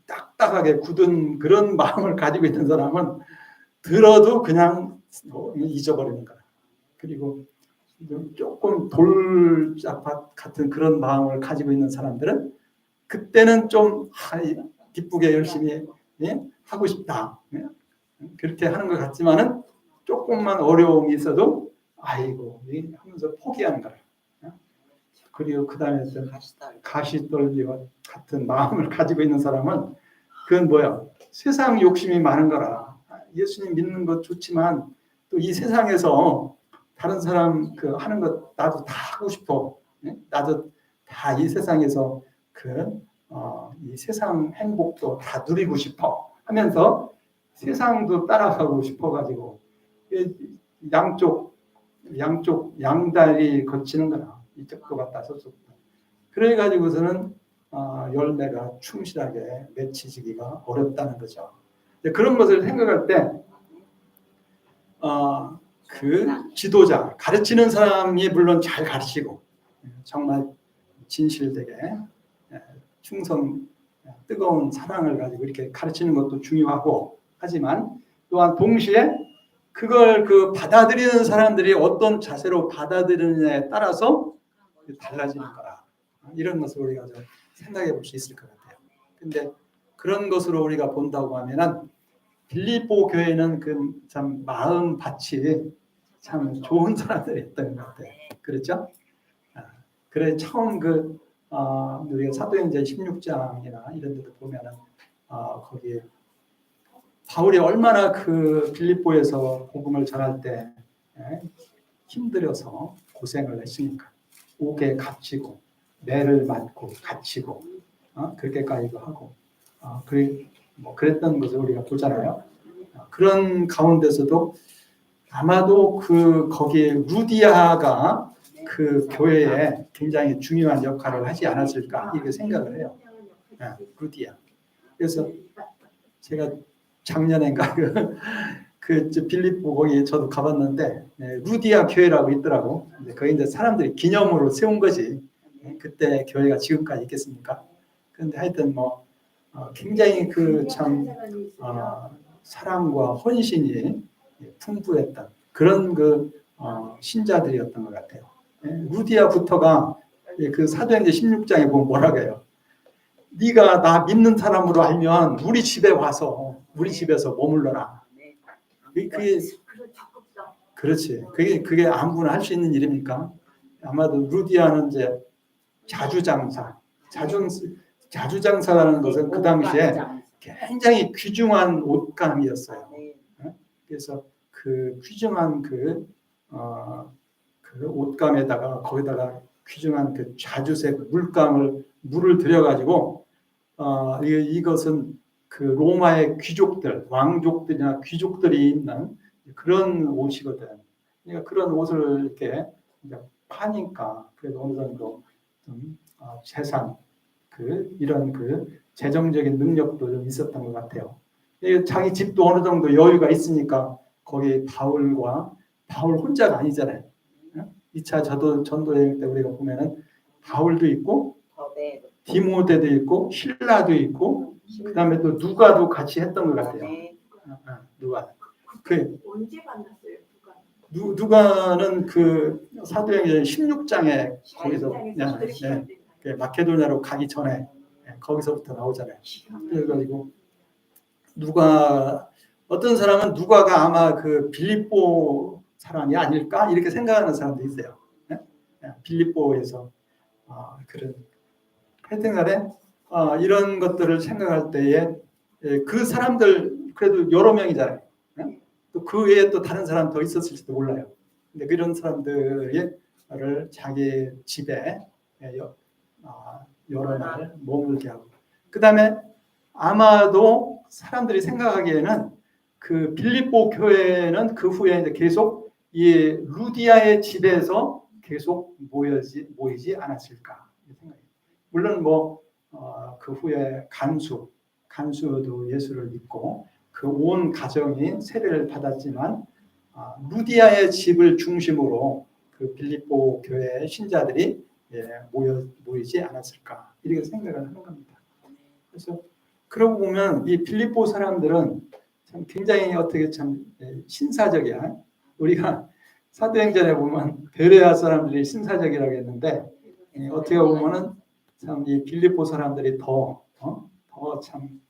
딱딱하게 굳은 그런 마음을 가지고 있는 사람은 들어도 그냥 잊어버리는 거야. 그리고 조금 돌짝밭 같은 그런 마음을 가지고 있는 사람들은 그때는 좀 기쁘게 열심히 하고 싶다. 그렇게 하는 것 같지만은 조금만 어려움이 있어도 아이고 하면서 포기하는 거야. 그리고 그 다음에 가시떨기와 같은 마음을 가지고 있는 사람은 그건 뭐야? 세상 욕심이 많은 거라. 예수님 믿는 것 좋지만 또 이 세상에서 다른 사람 그 하는 것 나도 다 하고 싶어. 나도 다 이 세상에서 이 세상 행복도 다 누리고 싶어 하면서 세상도 따라가고 싶어가지고 양쪽 양다리 거치는 거라. 이쪽도 갔다 저쪽도. 그래가지고서는 열매가 충실하게 맺히기가 어렵다는 거죠. 그런 것을 생각할 때 그 지도자, 가르치는 사람이 물론 잘 가르치고 정말 진실되게 충성, 뜨거운 사랑을 가지고 이렇게 가르치는 것도 중요하고 하지만 또한 동시에 그걸 받아들이는 사람들이 어떤 자세로 받아들이느냐에 따라서 달라지는 거라. 이런 것을 우리가 좀 생각해 볼 수 있을 것 같아요. 근데 그런 것으로 우리가 본다고 하면은 빌립보 교회는 참 마음밭이 참 좋은 사람들이었던 것 같아요. 그렇죠? 그래 처음 우리가 사도행전 16장이나 이런 데도 보면은 거기 바울이 얼마나 빌립보에서 복음을 전할 때 힘들어서 고생을 했으니까 옥에 갇히고 매를 맞고 갇히고 그렇게까지도 하고 그랬던 것을 우리가 보잖아요. 그런 가운데서도 아마도 거기에 루디아가 그 교회에 굉장히 중요한 역할을 하지 않았을까 이렇게 생각을 해요. 루디아. 그래서 제가 작년엔가 빌립보 거기 저도 가봤는데 루디아 교회라고 있더라고. 거기 이제 사람들이 기념으로 세운 거지. 그때 교회가 지금까지 있겠습니까? 그런데 하여튼 굉장히 참 사랑과 헌신이 풍부했던 그런 신자들이었던 것 같아요. 루디아부터가 그 사도행전 16장에 보면 뭐라고 해요? 네가 나 믿는 사람으로 알면 우리 집에 와서 우리 집에서 머물러라. 그게 그렇지. 그게 아무나 할 수 있는 일입니까? 아마도 루디아는 이제 자주장사라는 것은 그 당시에 굉장히 귀중한 옷감이었어요. 그래서 그 귀중한 그 옷감에다가 거기다가 귀중한 자주색 물을 들여가지고 이것은 로마의 귀족들, 왕족들이나 귀족들이 입는 그런 옷이거든. 그러니까 그런 옷을 이렇게 파니까 그래도 어느 정도 좀 재산 이런 재정적인 능력도 좀 있었던 것 같아요. 자기 집도 어느 정도 여유가 있으니까 거기 바울 혼자가 아니잖아요. 2차 전도 여행 때 우리가 보면은 바울도 있고 디모데도 있고 실라도 있고 그다음에 또 누가도 같이 했던 것 같아요. 누가 언제 만났어요? 누가는 사도행전 16장에 거기서 마케도냐로 가기 전에 거기서부터 나오잖아요. 그래가지고 어떤 사람은 누가가 아마 빌립보 사람이 아닐까 이렇게 생각하는 사람도 있어요. 빌립보에서 그런 하여튼간에 이런 것들을 생각할 때에 그 사람들 그래도 여러 명이잖아요. 또 그 외에 또 다른 사람 더 있었을지도 몰라요. 근데 그런 사람들을 자기 집에 여러 날 머물게 하고 그 다음에 아마도 사람들이 생각하기에는 빌립보 교회는 그 후에 이제 계속 이 루디아의 집에서 계속 모이지 않았을까 생각해요. 물론 그 후에 간수도 예수를 믿고 온 가정이 세례를 받았지만 루디아의 집을 중심으로 빌립보 교회의 신자들이 모이지 않았을까 이렇게 생각을 하는 겁니다. 그래서 그러고 보면 이 빌립보 사람들은 참 굉장히 어떻게 참 신사적이야. 우리가 사도행전에 보면 베레아 사람들이 신사적이라고 했는데 어떻게 보면은 참 이 빌립보 사람들이 더 참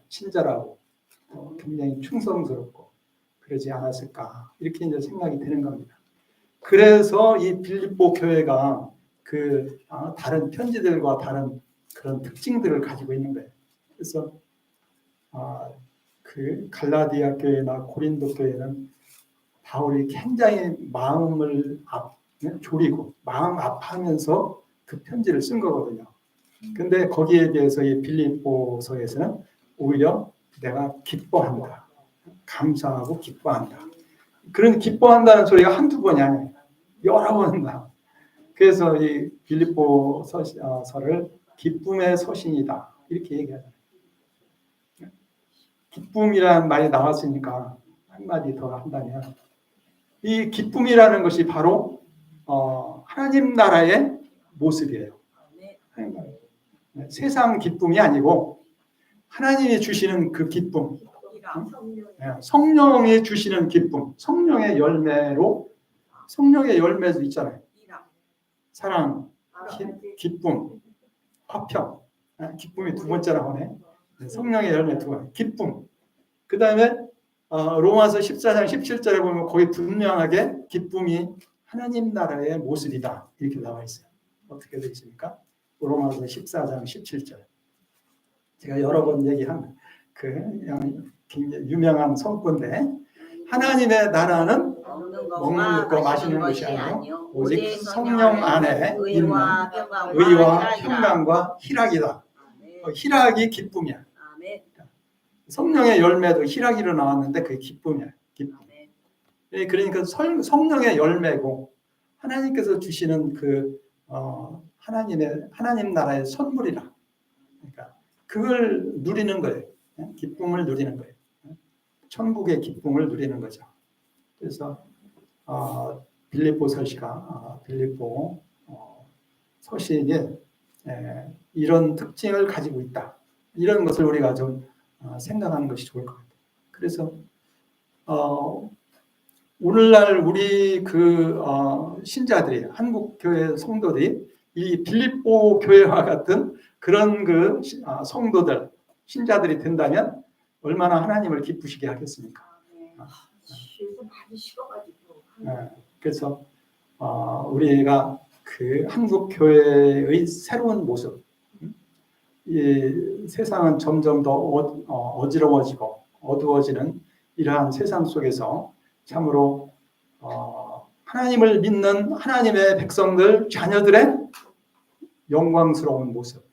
친절하고 굉장히 충성스럽고 그러지 않았을까 이렇게 이제 생각이 되는 겁니다. 그래서 이 빌립보 교회가 그 다른 편지들과 다른 그런 특징들을 가지고 있는 거예요. 그래서 그 갈라디아 교회나 고린도 교회는 바울이 굉장히 마음을 졸이고 마음 아파하면서 그 편지를 쓴 거거든요. 근데 거기에 대해서 이 빌립보서에서는 오히려 내가 기뻐한다. 감사하고 기뻐한다. 그런 기뻐한다는 소리가 한두 번이 아니에요. 여러 번 나. 그래서 이 빌립보서를 기쁨의 서신이다. 이렇게 얘기하잖아요. 기쁨이라는 말이 나왔으니까 한마디 더 한다면 이 기쁨이라는 것이 바로 하나님 나라의 모습이에요. 세상 기쁨이 아니고 하나님이 주시는 그 기쁨, 성령이 주시는 기쁨, 성령의 열매로 성령의 열매도 있잖아요. 사랑, 기쁨, 화평. 기쁨이 두 번째라 하네. 성령의 열매 두 번. 기쁨. 그 다음에 로마서 14장 17절에 보면 거기 분명하게 기쁨이 하나님 나라의 모습이다. 이렇게 나와 있어요. 어떻게 되어 있습니까? 로마서 14장 17절. 제가 여러 번 얘기한 그 굉장히 유명한 성구인데 하나님의 나라는 먹는 것과 마시는 것이 아니요 오직 성령 안에 있는 의와 평강과 희락이다. 희락이 기쁨이야. 성령의 열매도 희락이로 나왔는데 그게 기쁨이야. 기쁨. 그러니까 성령의 열매고 하나님께서 주시는 그 하나님 나라의 선물이라. 그러니까 그걸 누리는 거예요. 기쁨을 누리는 거예요. 천국의 기쁨을 누리는 거죠. 그래서 빌립보 서시가 빌립보 서신이 이런 특징을 가지고 있다. 이런 것을 우리가 좀 생각하는 것이 좋을 것 같아요. 그래서 오늘날 우리 그 신자들이 한국 교회 성도들이 이 빌립보 교회와 같은 그런 그 성도들 신자들이 된다면 얼마나 하나님을 기쁘시게 하겠습니까? 그래서 우리가 그 한국 교회의 새로운 모습, 이 세상은 점점 더 어지러워지고 어두워지는 이러한 세상 속에서 참으로 하나님을 믿는 하나님의 백성들, 자녀들의 영광스러운 모습,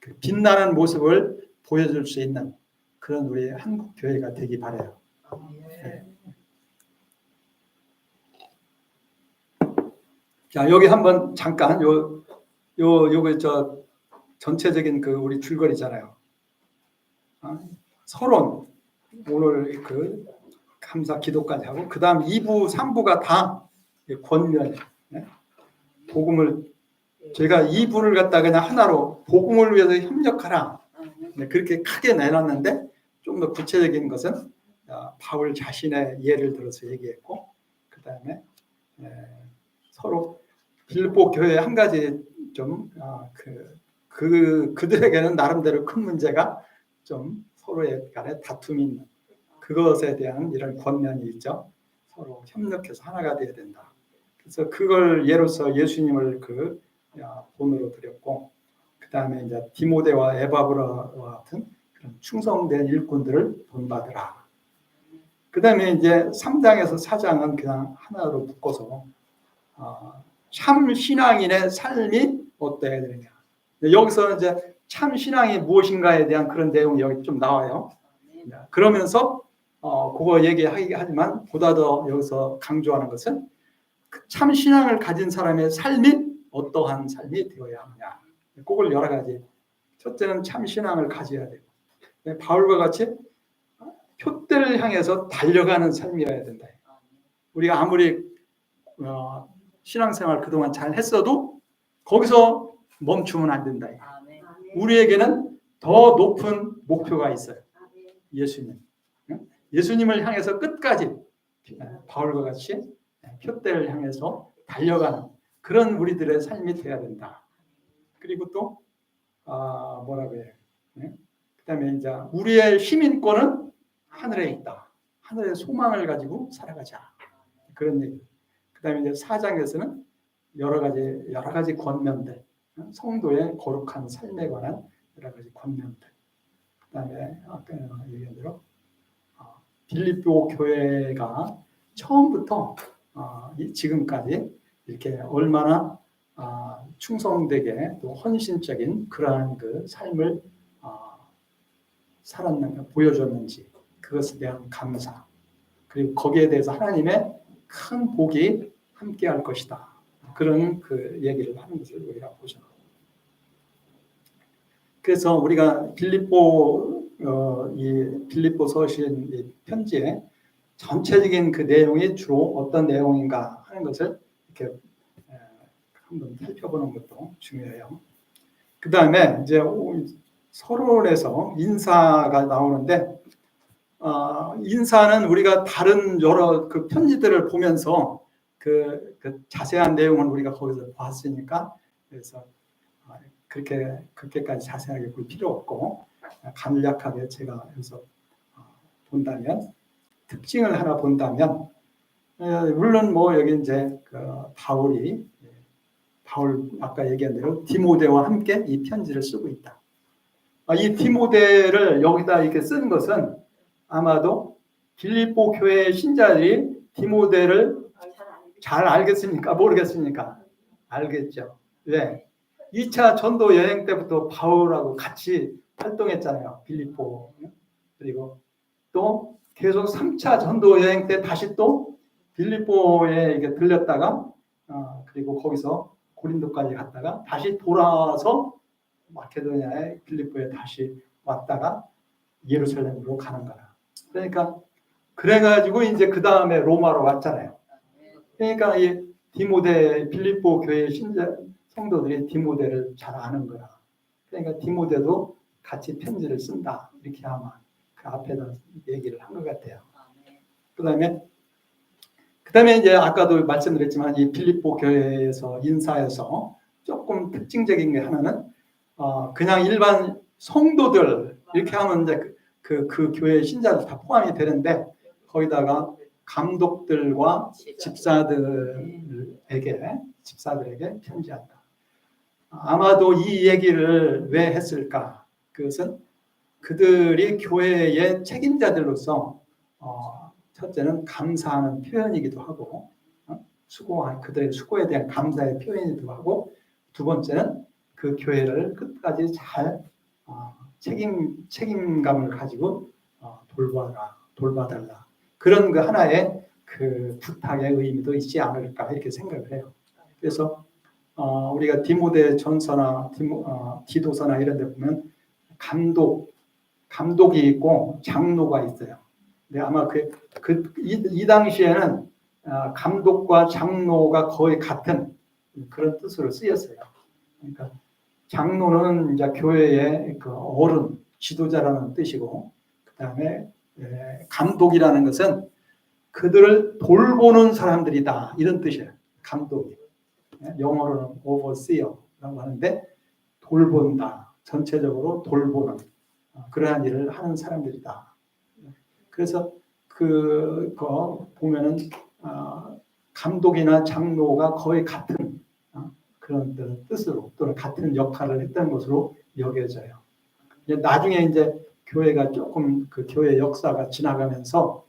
그 빛나는 모습을 보여줄 수 있는 그런 우리 한국 교회가 되기 바라요. 네. 자, 여기 한번 잠깐 요거 전체적인 그 우리 줄거리잖아요. 서론 오늘 그 감사 기도까지 하고 그다음 2부, 3부가 다 권면이에요. 네? 복음을 제가 2부를 갖다 그냥 하나로 복음을 위해서 협력하라. 네, 그렇게 크게 내놨는데 좀 더 구체적인 것은 바울 자신의 예를 들어서 얘기했고 그다음에 서로 빌립보 교회 한 가지 좀 그들에게는 나름대로 큰 문제가 좀 서로의 간에 다툼이 있는 그것에 대한 이런 권면이 있죠. 서로 협력해서 하나가 되어야 된다. 그래서 그걸 예로서 예수님을 그 본으로 드렸고 그 다음에 이제 디모데와 에바브라와 같은 그런 충성된 일꾼들을 본받으라. 그 다음에 이제 3장에서 4장은 그냥 하나로 묶어서 참 신앙인의 삶이 어때야 되느냐. 여기서 이제 참 신앙이 무엇인가에 대한 그런 내용이 여기 좀 나와요. 그러면서 그거 얘기하지만 보다 더 여기서 강조하는 것은 참 신앙을 가진 사람의 삶이 어떠한 삶이 되어야 하느냐. 그걸 여러 가지. 첫째는 참 신앙을 가져야 되고 바울과 같이 표대를 향해서 달려가는 삶이어야 된다. 우리가 아무리 신앙생활 그동안 잘 했어도 거기서 멈추면 안 된다. 우리에게는 더 높은 목표가 있어요. 예수님. 예수님을 향해서 끝까지 바울과 같이 표대를 향해서 달려가는 그런 우리들의 삶이 되어야 된다. 그리고 또 뭐라고 해요? 그다음에 이제 우리의 시민권은 하늘에 있다. 하늘의 소망을 가지고 살아가자. 그런 얘기. 그다음에 이제 4장에서는 여러 가지 권면들, 성도의 거룩한 삶에 관한 여러 가지 권면들. 그다음에 아까 얘기한 대로 빌립보 교회가 처음부터 지금까지 이렇게 얼마나 충성되게 또 헌신적인 그러한 그 삶을 살았는가 보여줬는지 그것에 대한 감사 그리고 거기에 대해서 하나님의 큰 복이 함께할 것이다. 그런 그 얘기를 하는 것을 우리가 보죠. 그래서 우리가 빌립보서신 이 편지의 전체적인 그 내용이 주로 어떤 내용인가 하는 것을 이렇게 한번 살펴보는 것도 중요해요. 그 다음에 이제 서론에서 인사가 나오는데 인사는 우리가 다른 여러 그 편지들을 보면서 그 자세한 내용은 우리가 거기서 봤으니까 그래서 그렇게까지 자세하게 볼 필요 없고 간략하게 제가 여기서 본다면 특징을 하나 본다면 물론 뭐 여기 이제 바울 아까 얘기한 대로 디모데와 함께 이 편지를 쓰고 있다. 이 디모데를 여기다 이렇게 쓴 것은 아마도 빌립보 교회의 신자들이 디모데를 잘 알겠습니까? 모르겠습니까? 알겠죠. 왜? 2차 전도 여행 때부터 바울하고 같이 활동했잖아요. 빌립보. 그리고 또 계속 3차 전도 여행 때 다시 또 빌립보에 이렇게 들렸다가 그리고 거기서 고린도까지 갔다가 다시 돌아와서 마케도니아의 빌립보에 다시 왔다가 예루살렘으로 가는 거라. 그러니까 그래가지고 이제 그 다음에 로마로 왔잖아요. 그러니까 이 디모데 빌립보 교회 신자 성도들이 디모데를 잘 아는 거야. 그러니까 디모데도 같이 편지를 쓴다. 이렇게 아마 그 앞에다 얘기를 한 것 같아요. 그다음에 이제 아까도 말씀드렸지만 이 빌립보 교회에서 인사에서 조금 특징적인 게 하나는 그냥 일반 성도들 이렇게 하면 이제 그 교회 신자들 다 포함이 되는데 거기다가 감독들과 집사들에게 편지한다. 아마도 이 얘기를 왜 했을까? 그것은 그들이 교회의 책임자들로서 첫째는 감사하는 표현이기도 하고 그들의 수고에 대한 감사의 표현이기도 하고 두 번째는 그 교회를 끝까지 잘 책임감을 가지고 돌봐달라. 그런 그 하나의 그 부탁의 의미도 있지 않을까 이렇게 생각을 해요. 그래서 우리가 디모데 전서나 디도서나 이런 데 보면 감독이 있고 장로가 있어요. 근데 아마 이 당시에는 감독과 장로가 거의 같은 그런 뜻으로 쓰였어요. 그러니까 장로는 이제 교회의 그 어른, 지도자라는 뜻이고, 그 다음에 감독이라는 것은 그들을 돌보는 사람들이다 이런 뜻이에요. 감독이 영어로는 overseer라고 하는데 돌본다, 전체적으로 돌보는 그러한 일을 하는 사람들이다. 그래서 그거 보면은 감독이나 장로가 거의 같은 그런 뜻으로 또는 같은 역할을 했던 것으로 여겨져요. 나중에 이제 교회가 조금 그 교회 역사가 지나가면서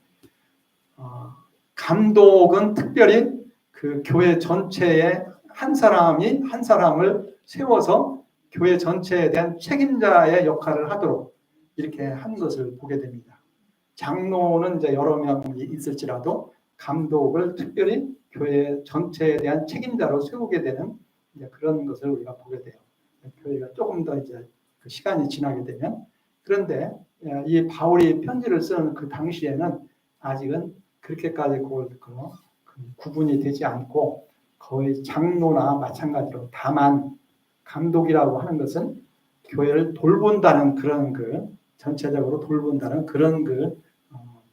감독은 특별히 그 교회 전체에 한 사람을 세워서 교회 전체에 대한 책임자의 역할을 하도록 이렇게 한 것을 보게 됩니다. 장로는 이제 여러 명이 있을지라도 감독을 특별히 교회 전체에 대한 책임자로 세우게 되는 그런 것을 우리가 보게 돼요. 교회가 조금 더 이제 그 시간이 지나게 되면 그런데 이 바울이 편지를 쓰는 그 당시에는 아직은 그렇게까지 구분이 되지 않고 거의 장로나 마찬가지로 다만 감독이라고 하는 것은 교회를 돌본다는 그런 전체적으로 돌본다는 그런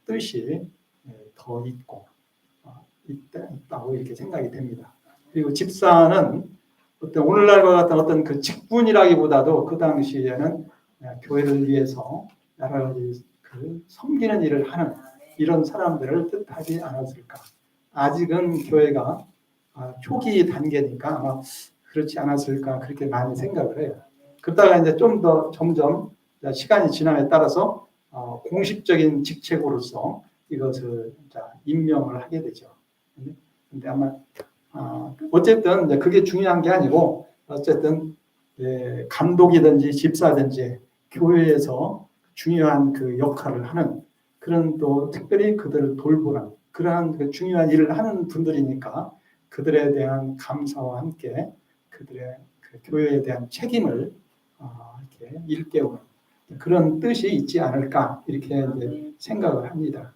뜻이 더 있고 있다고 이렇게 생각이 됩니다. 그리고 집사는 어떤 오늘날과 같은 어떤 그 직분이라기보다도 그 당시에는 교회를 위해서 여러 가지 그 섬기는 일을 하는 이런 사람들을 뜻하지 않았을까. 아직은 교회가 초기 단계니까 아마 그렇지 않았을까 그렇게 많이 생각을 해요. 그러다가 이제 좀 더 점점 시간이 지남에 따라서 공식적인 직책으로서 이것을 임명을 하게 되죠. 근데 아마 어쨌든 이제 그게 중요한 게 아니고 어쨌든 감독이든지 집사든지 교회에서 중요한 그 역할을 하는 그런 또 특별히 그들을 돌보는 그러한 그 중요한 일을 하는 분들이니까 그들에 대한 감사와 함께 그들의 그 교회에 대한 책임을 이렇게 일깨우는 그런 뜻이 있지 않을까 이렇게 이제 생각을 합니다.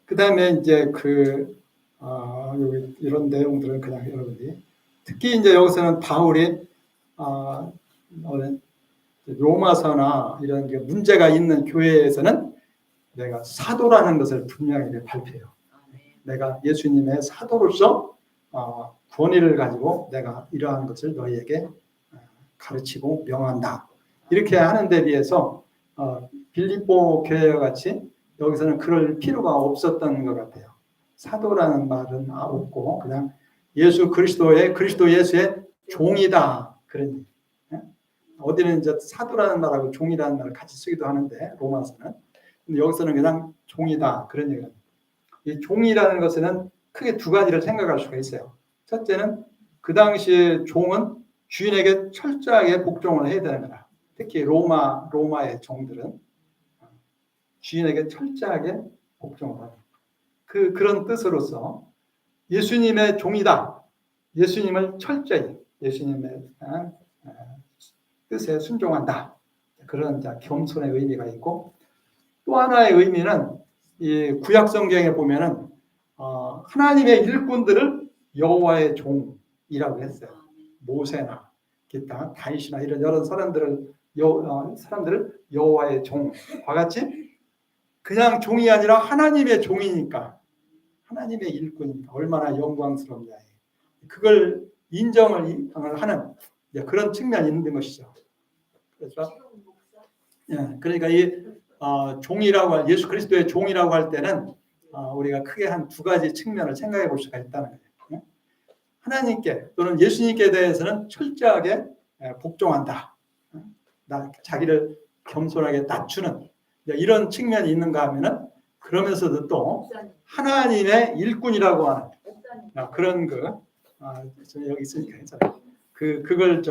그 다음에 이제 여기 이런 내용들은 그냥 여러분들이 특히 이제 여기서는 바울이 로마서나 이런 게 문제가 있는 교회에서는 내가 사도라는 것을 분명히 발표해요. 내가 예수님의 사도로서 권위를 가지고 내가 이러한 것을 너희에게 가르치고 명한다. 이렇게 하는 데 비해서 빌립보 교회와 같이 여기서는 그럴 필요가 없었던 것 같아요. 사도라는 말은 없고 그냥 그리스도 예수의 종이다. 그런 어디는 이제 사도라는 말하고 종이라는 말을 같이 쓰기도 하는데 로마서는 근데 여기서는 그냥 종이다 그런 얘기예요. 이 종이라는 것에는 크게 두 가지를 생각할 수가 있어요. 첫째는 그 당시에 종은 주인에게 철저하게 복종을 해야 되는 거다. 특히 로마의 종들은 주인에게 철저하게 복종을 하는 그런 뜻으로서 예수님의 종이다. 예수님을 철저히 예수님의 뜻에 순종한다. 그런 겸손의 의미가 있고 또 하나의 의미는 이 구약 성경에 보면은 하나님의 일꾼들을 여호와의 종이라고 했어요. 모세나 기타 다윗이나 이런 여러 사람들을 여호와의 종과 같이 그냥 종이 아니라 하나님의 종이니까 하나님의 일꾼이니까 얼마나 영광스럽냐. 그걸 인정을 하는 그런 측면이 있는 것이죠. 그래서 그러니까 이 종이라고 예수 그리스도의 종이라고 할 때는 우리가 크게 한 두 가지 측면을 생각해 볼 수가 있다는 거예요. 하나님께 또는 예수님께 대해서는 철저하게 복종한다. 자기를 겸손하게 낮추는 이런 측면이 있는가 하면은 그러면서도 또 하나님의 일꾼이라고 하는 그런 여기 있으니까 괜찮아요. 그걸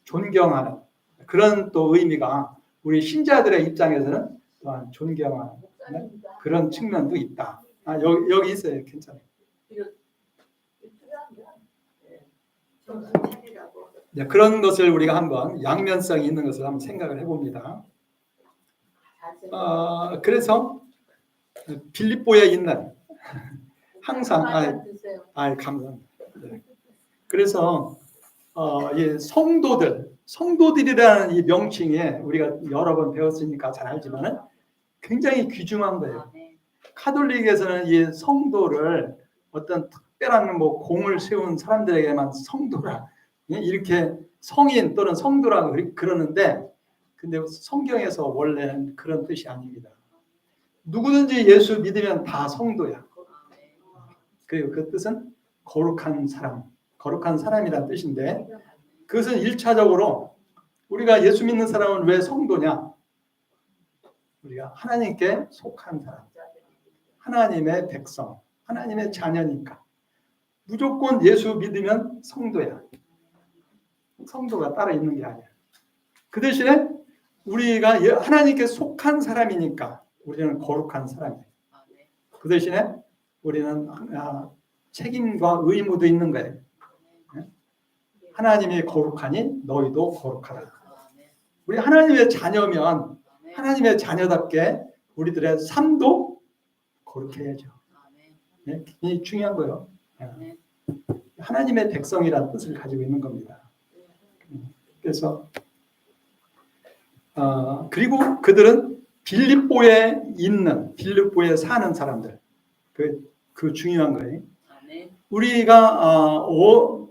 존경하는 그런 또 의미가 우리 신자들의 입장에서는 또한 존경하는 그런 측면도 있다. 여기 있어요. 괜찮아요. 그런 것을 우리가 한번 양면성이 있는 것을 한번 생각을 해봅니다. 그래서 빌립보에 있는 항상 감사합니다. 그래서 이 성도들이라는 이 명칭에 우리가 여러 번 배웠으니까 잘 알지만은 굉장히 귀중한 거예요. 카톨릭에서는 이 성도를 어떤 특별한 공을 세운 사람들에게만 성도라 이렇게 성인 또는 성도라고 그러는데 근데 성경에서 원래는 그런 뜻이 아닙니다. 누구든지 예수 믿으면 다 성도야. 그리고 그 뜻은 거룩한 사람이라는 뜻인데 그것은 1차적으로 우리가 예수 믿는 사람은 왜 성도냐? 우리가 하나님께 속한 사람, 하나님의 백성, 하나님의 자녀니까 무조건 예수 믿으면 성도야. 성도가 따로 있는 게 아니야. 그 대신에 우리가 하나님께 속한 사람이니까 우리는 거룩한 사람이에요. 그 대신에 우리는 책임과 의무도 있는 거예요. 하나님이 거룩하니 너희도 거룩하라. 우리 하나님의 자녀면 하나님의 자녀답게 우리들의 삶도 거룩해야죠. 굉장히 중요한 거예요. 하나님의 백성이라는 뜻을 가지고 있는 겁니다. 그래서 그리고 그들은 빌립보에 사는 사람들. 그 중요한 거예요. 아멘. 우리가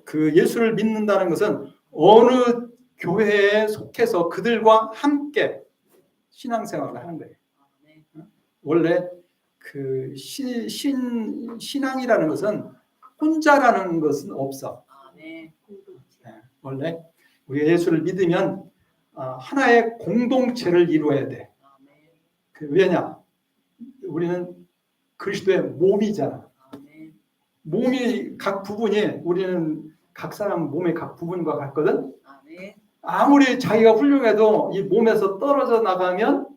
그 예수를 믿는다는 것은 어느 교회에 속해서 그들과 함께 신앙생활을 하는 거예요. 아멘. 원래 그 신앙이라는 것은 혼자라는 것은 없어. 아멘. 원래 우리가 예수를 믿으면 하나의 공동체를 이루어야 돼. 아멘. 왜냐? 우리는 그리스도의 몸이잖아. 아멘. 몸이 각 부분이 우리는 각 사람 몸의 각 부분과 같거든. 아멘. 아무리 자기가 훌륭해도 이 몸에서 떨어져 나가면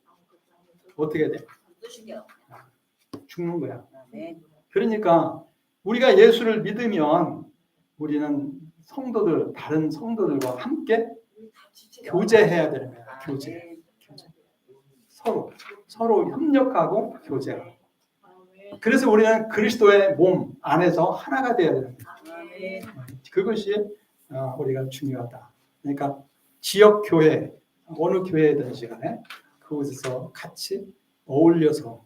어떻게 돼? 뜻이요. 죽는 거야. 아멘. 그러니까 우리가 예수를 믿으면 우리는 성도들, 다른 성도들과 함께 교제해야 되는 거야. 교제. 서로 협력하고 교제하고. 그래서 우리는 그리스도의 몸 안에서 하나가 되어야 되는 거야. 아멘. 그것이 우리가 중요하다. 그러니까 지역 교회, 어느 교회든 시간에 그곳에서 같이 어울려서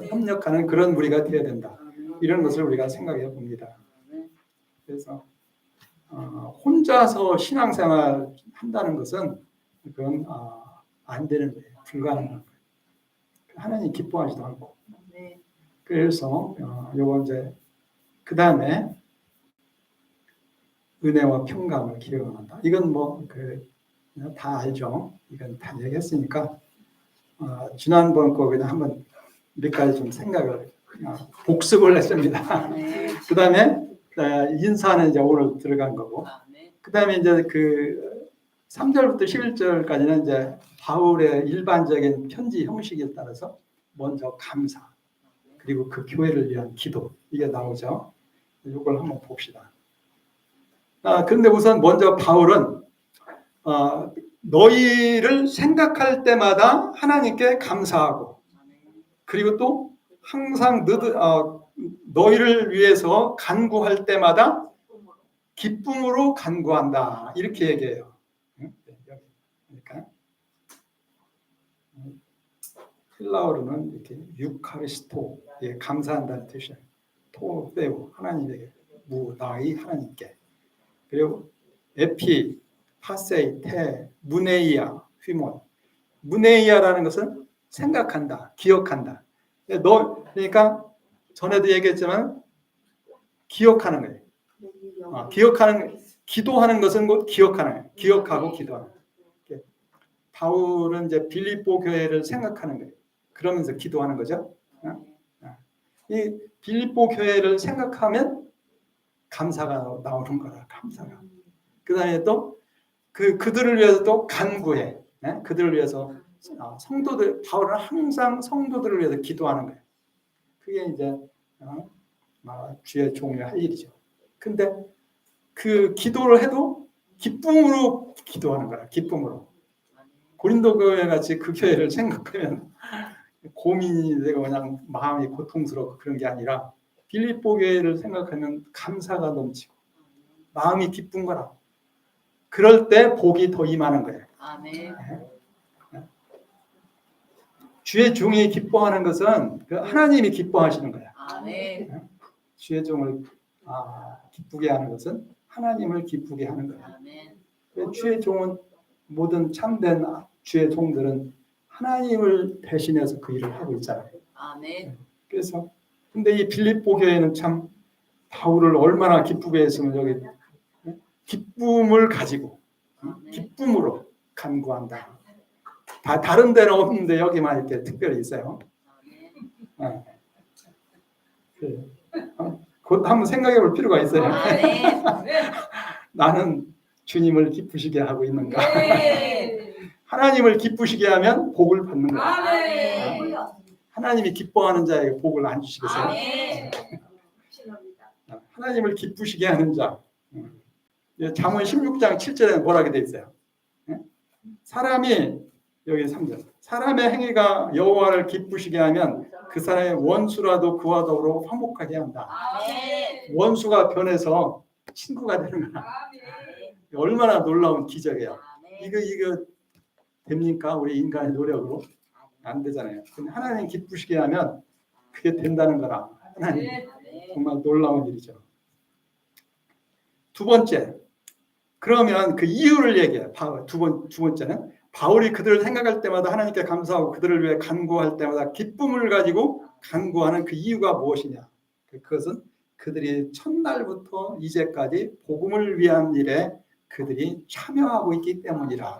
협력하는 그런 우리가 되어야 된다. 이런 것을 우리가 생각해 봅니다. 그래서 혼자서 신앙생활 한다는 것은 그건 안 되는 거예요. 불가능한 거예요. 하나님 기뻐하지도 않고. 그래서 요거 이제 그 다음에 은혜와 평강을 기억한다. 이건 뭐 다 알죠. 이건 다 얘기했으니까 지난번 거 그냥 한번 몇 가지 좀 생각을 복습을 했습니다. 그 다음에 인사는 이제 오늘 들어간 거고, 그 다음에 이제 그 3절부터 11절까지는 이제 바울의 일반적인 편지 형식에 따라서 먼저 감사, 그리고 그 교회를 위한 기도, 이게 나오죠. 이걸 한번 봅시다. 그런데 우선 먼저 바울은 너희를 생각할 때마다 하나님께 감사하고, 그리고 또 항상 너희를 위해서 간구할 때마다 기쁨으로 간구한다. 이렇게 얘기해요. 그러니까 헬라어로는 이렇게 유카리스토, 감사한다는 뜻이에요. 토세오, 하나님에게, 무나이 하나님께. 그리고 에피, 파세이, 테, 무네이아, 휘몬. 무네이아라는 것은 생각한다, 기억한다. 그러니까 전에도 얘기했지만 기억하는 거예요. 기도하는 것은 곧 기억하는 거예요. 기억하고 기도하는 거예요. 바울은 이제 빌립보 교회를 생각하는 거예요. 그러면서 기도하는 거죠. 이 빌립보 교회를 생각하면 감사가 나오는 거라. 감사가. 그다음에 또 그들을 위해서 또 간구해. 그들을 위해서 성도들, 바울은 항상 성도들을 위해서 기도하는 거예요. 그게 이제 주의 종의 할 일이죠. 근데 그 기도를 해도 기쁨으로 기도하는 거야. 기쁨으로. 고린도 교회 같이 그 교회를 생각하면 고민이 되고 그냥 마음이 고통스럽고 그런 게 아니라 빌립보 교회를 생각하면 감사가 넘치고 마음이 기쁜 거라. 그럴 때 복이 더 임하는 거예요. 아멘. 주의 종이 기뻐하는 것은 하나님이 기뻐하시는 거야. 아멘. 주의 종을 기쁘게 하는 것은 하나님을 기쁘게 하는 거야. 아멘. 주의 종은 모든 참된 주의 종들은 하나님을 대신해서 그 일을 하고 있잖아요. 아멘. 그래서 근데 이 빌립보 교회는 참 바울을 얼마나 기쁘게 했으면 여기 기쁨을 가지고 기쁨으로 간구한다. 다른 데는 없는데 여기만 이렇게 특별히 있어요. 그것도 한번 생각해 볼 필요가 있어요. 아멘. 나는 주님을 기쁘시게 하고 있는가? 네. 하나님을 기쁘시게 하면 복을 받는 거야. 아멘. 하나님이 기뻐하는 자에게 복을 안 주시겠어요? 아멘. 하나님을 기쁘시게 하는 자. 잠언 16장 7절에 뭐라고 되어 있어요? 사람이 여기 3절. 사람의 행위가 여호와를 기쁘시게 하면 그 사람의 원수라도 그와 더불어 화목하게 한다. 아멘. 원수가 변해서 친구가 되는 거야. 얼마나 놀라운 기적이야. 이거 됩니까? 우리 인간의 노력으로 안 되잖아요. 근데 하나님 기쁘시게 하면 그게 된다는 거라. 하나님 정말 놀라운 일이죠. 두 번째, 그러면 그 이유를 얘기해요. 두 번째는 바울이 그들을 생각할 때마다 하나님께 감사하고 그들을 위해 간구할 때마다 기쁨을 가지고 간구하는 그 이유가 무엇이냐? 그것은 그들이 첫날부터 이제까지 복음을 위한 일에 그들이 참여하고 있기 때문이라.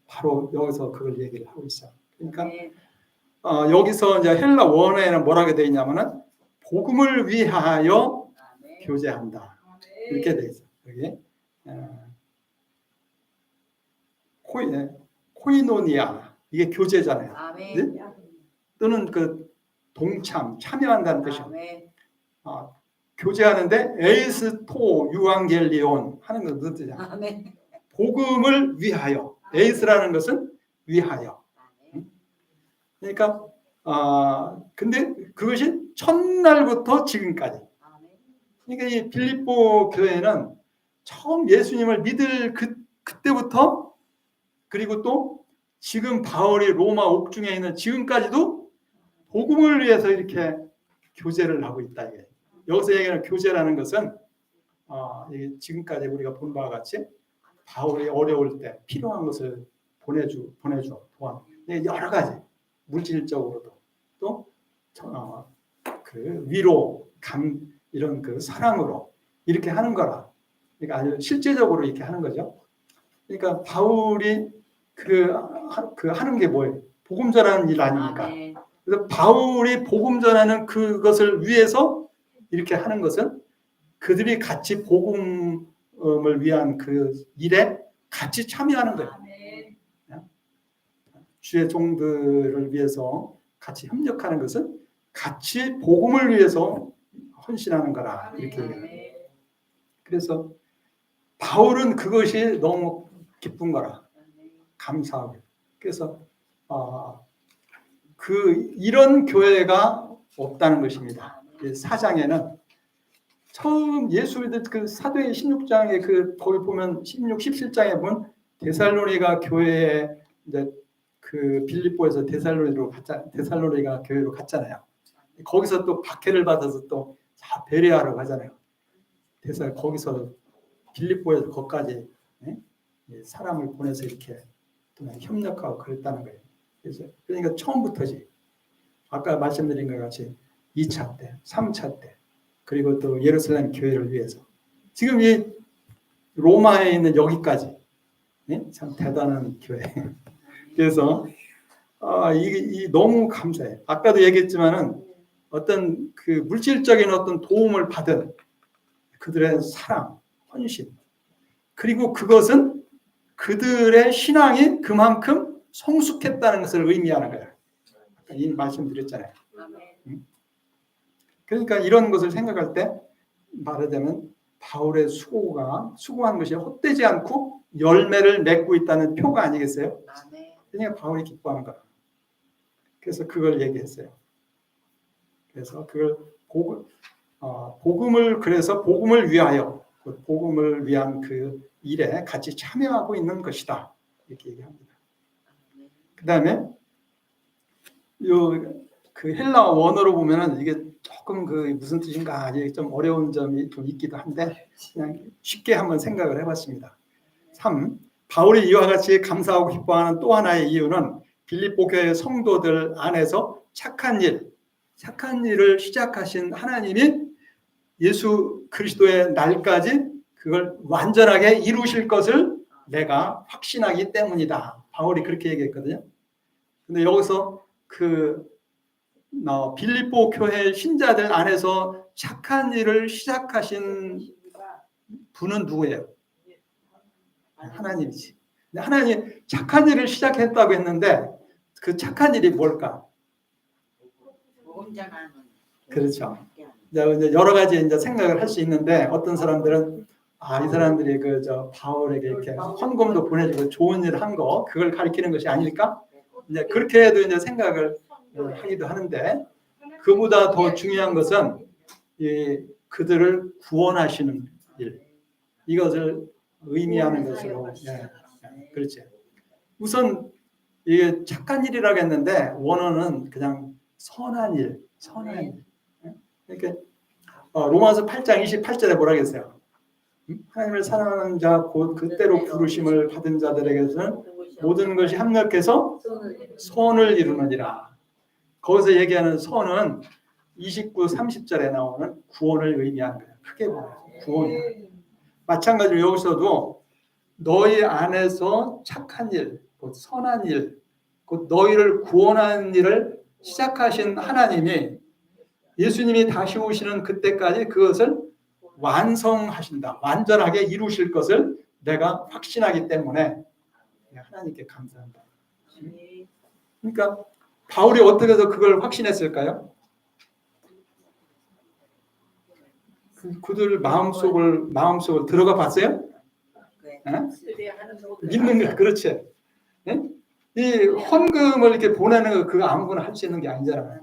바로 여기서 그걸 얘기를 하고 있어요. 그러니까 여기서 이제 헬라 원어에는 뭐라고 되어 있냐면은 복음을 위하여 교제한다. 이렇게 되어 있어요. 여기 코이노니아 이게 교제잖아요. 네? 또는 그 동참, 참여한다는 뜻이에요. 교제하는데 에이스토 유앙겔리온 하는 건 무슨 뜻이야? 복음을 위하여. 에이스라는 것은 위하여. 그러니까 근데 그것이 첫날부터 지금까지. 그러니까 이 빌립보 교회는 처음 예수님을 믿을 그때부터 그리고 또 지금 바울이 로마 옥중에 있는 지금까지도 복음을 위해서 이렇게 교제를 하고 있다. 이게. 여기서 얘기하는 교제라는 것은 지금까지 우리가 본 바와 같이 바울이 어려울 때 필요한 것을 보내줘 도와. 여러 가지 물질적으로도 또 그 위로 이런 그 사랑으로 이렇게 하는 거라. 그러니까 아주 실제적으로 이렇게 하는 거죠. 그러니까 바울이 그 하는 게 뭐예요? 복음 전하는 일 아닙니까? 그래서 바울이 복음 전하는 그것을 위해서 이렇게 하는 것은 그들이 같이 복음을 위한 그 일에 같이 참여하는 거예요. 주의 종들을 위해서 같이 협력하는 것은 같이 복음을 위해서 헌신하는 거라 이렇게 얘기해요. 그래서 바울은 그것이 너무 기쁜 거라 감사하고 그래서 이런 교회가 없다는 것입니다. 4장에는 처음 예수 믿을 그 사도행 16장에 거기 보면 16, 17장에 보면 데살로니가 교회에 이제 그 빌립보에서 데살로니가 교회로 갔잖아요. 거기서 또 박해를 받아서 또 베레아로 가잖아요. 그래서 거기서 빌립보에서 거기까지 사람을 보내서 이렇게 협력하고 그랬다는 거예요. 그래서 그러니까 처음부터지. 아까 말씀드린 것 같이 2차 때, 3차 때, 그리고 또 예루살렘 교회를 위해서 지금 이 로마에 있는 여기까지 참 대단한 교회. 그래서 이 너무 감사해. 아까도 얘기했지만은 어떤 그 물질적인 어떤 도움을 받은 그들의 사랑, 헌신, 그리고 그것은 그들의 신앙이 그만큼 성숙했다는 것을 의미하는 거예요. 이 말씀드렸잖아요. 그러니까 이런 것을 생각할 때 말하자면 바울의 수고한 것이 헛되지 않고 열매를 맺고 있다는 표가 아니겠어요? 그러니까 바울이 기뻐하는 거라. 그래서 그걸 얘기했어요. 그래서 그걸 복음을 위하여 복음을 위한 그 일에 같이 참여하고 있는 것이다. 이렇게 얘기합니다. 그다음에 그 헬라 원어로 보면은 이게 조금 무슨 뜻인가 좀 어려운 점이 좀 있기도 한데 그냥 쉽게 한번 생각을 해봤습니다. 3. 바울이 이와 같이 감사하고 기뻐하는 또 하나의 이유는 빌립보 교회 성도들 안에서 착한 일을 시작하신 하나님이 예수 그리스도의 날까지 그걸 완전하게 이루실 것을 내가 확신하기 때문이다. 바울이 그렇게 얘기했거든요. 근데 여기서 빌립보 교회 신자들 안에서 착한 일을 시작하신 분은 누구예요? 하나님이지. 하나님 착한 일을 시작했다고 했는데 그 착한 일이 뭘까? 그렇죠. 이제 여러 가지 이제 생각을 할 수 있는데 어떤 사람들은 이 사람들이 바울에게 이렇게 헌금도 보내주고 좋은 일 한 거 그걸 가리키는 것이 아닐까? 이제 그렇게 해도 이제 생각을 하기도 하는데 그보다 더 중요한 것은 그들을 구원하시는 일 이것을 의미하는 것으로 그렇지. 우선 이게 착한 일이라고 했는데 원어는 그냥 선한 일, 선한 일. 이렇게 로마서 8장 28절에 뭐라 했어요? 하나님을 사랑하는 자 곧 그때로 부르심을 받은 자들에게서는 모든 것이 합력해서 선을 이루느니라. 거기서 얘기하는 선은 29, 30절에 나오는 구원을 의미하는 거예요. 크게 보면 구원이야. 마찬가지로 여기서도 너희 안에서 착한 일, 곧 선한 일, 곧 너희를 구원하는 일을 시작하신 하나님이 예수님이 다시 오시는 그때까지 그것을 완성하신다. 완전하게 이루실 것을 내가 확신하기 때문에 하나님께 감사한다. 그러니까 바울이 어떻게 해서 그걸 확신했을까요? 그들 마음속을 들어가 봤어요? 믿는 거 그렇지. 이 헌금을 이렇게 보내는 거 그거 아무거나 할 수 있는 게 아니잖아요.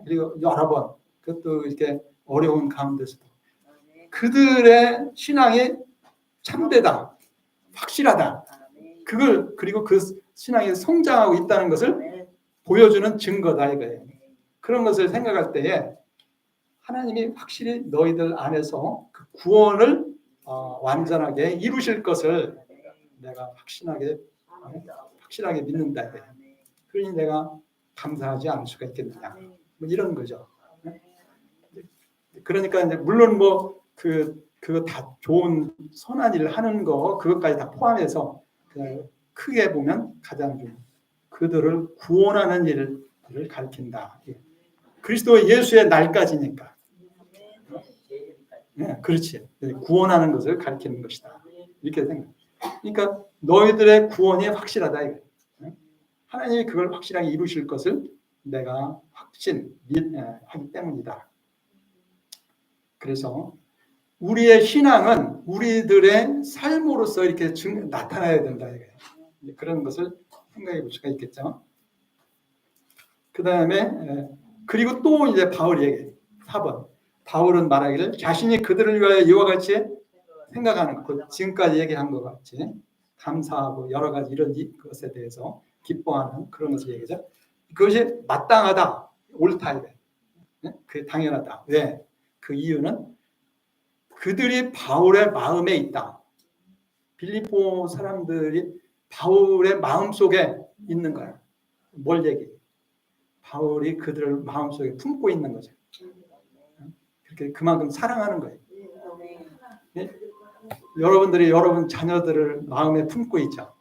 그리고 여러 번 그것도 이렇게 어려운 가운데서도 그들의 신앙이 참되다, 확실하다. 그걸 그리고 그 신앙이 성장하고 있다는 것을 보여주는 증거다 이거예요. 그런 것을 생각할 때에 하나님이 확실히 너희들 안에서 그 구원을 완전하게 이루실 것을 내가 확실하게 믿는다 이거예요. 그러니 내가 감사하지 않을 수가 있겠느냐. 뭐 이런 거죠. 그러니까 이제 물론 뭐 그거 다 좋은 선한 일을 하는 거 그것까지 다 포함해서 크게 보면 가장 좀 그들을 구원하는 일을 가리킨다. 그리스도 예수의 날까지니까. 네, 그렇지. 구원하는 것을 가리키는 것이다. 이렇게 생각. 그러니까 너희들의 구원이 확실하다. 이거. 하나님이 그걸 확실하게 이루실 것을 내가 확신하기 때문이다. 그래서 우리의 신앙은 우리들의 삶으로서 이렇게 나타나야 된다. 이거예요. 그런 것을 생각해 볼 수가 있겠죠. 그 다음에 그리고 또 이제 바울이 얘기해. 4번. 바울은 말하기를 자신이 그들을 위하여 이와 같이 생각하는 것, 지금까지 얘기한 것 같이 감사하고 여러 가지 이런 것에 대해서 기뻐하는 그런 것을 얘기하죠. 그것이 마땅하다, 옳다 이래. 그게 당연하다. 왜? 그 이유는 그들이 바울의 마음에 있다. 빌립보 사람들이 바울의 마음 속에 있는 거야. 뭘 얘기해? 바울이 그들을 마음 속에 품고 있는 거죠. 그렇게 그만큼 사랑하는 거예요. 네? 여러분들이 여러분 자녀들을 마음에 품고 있죠.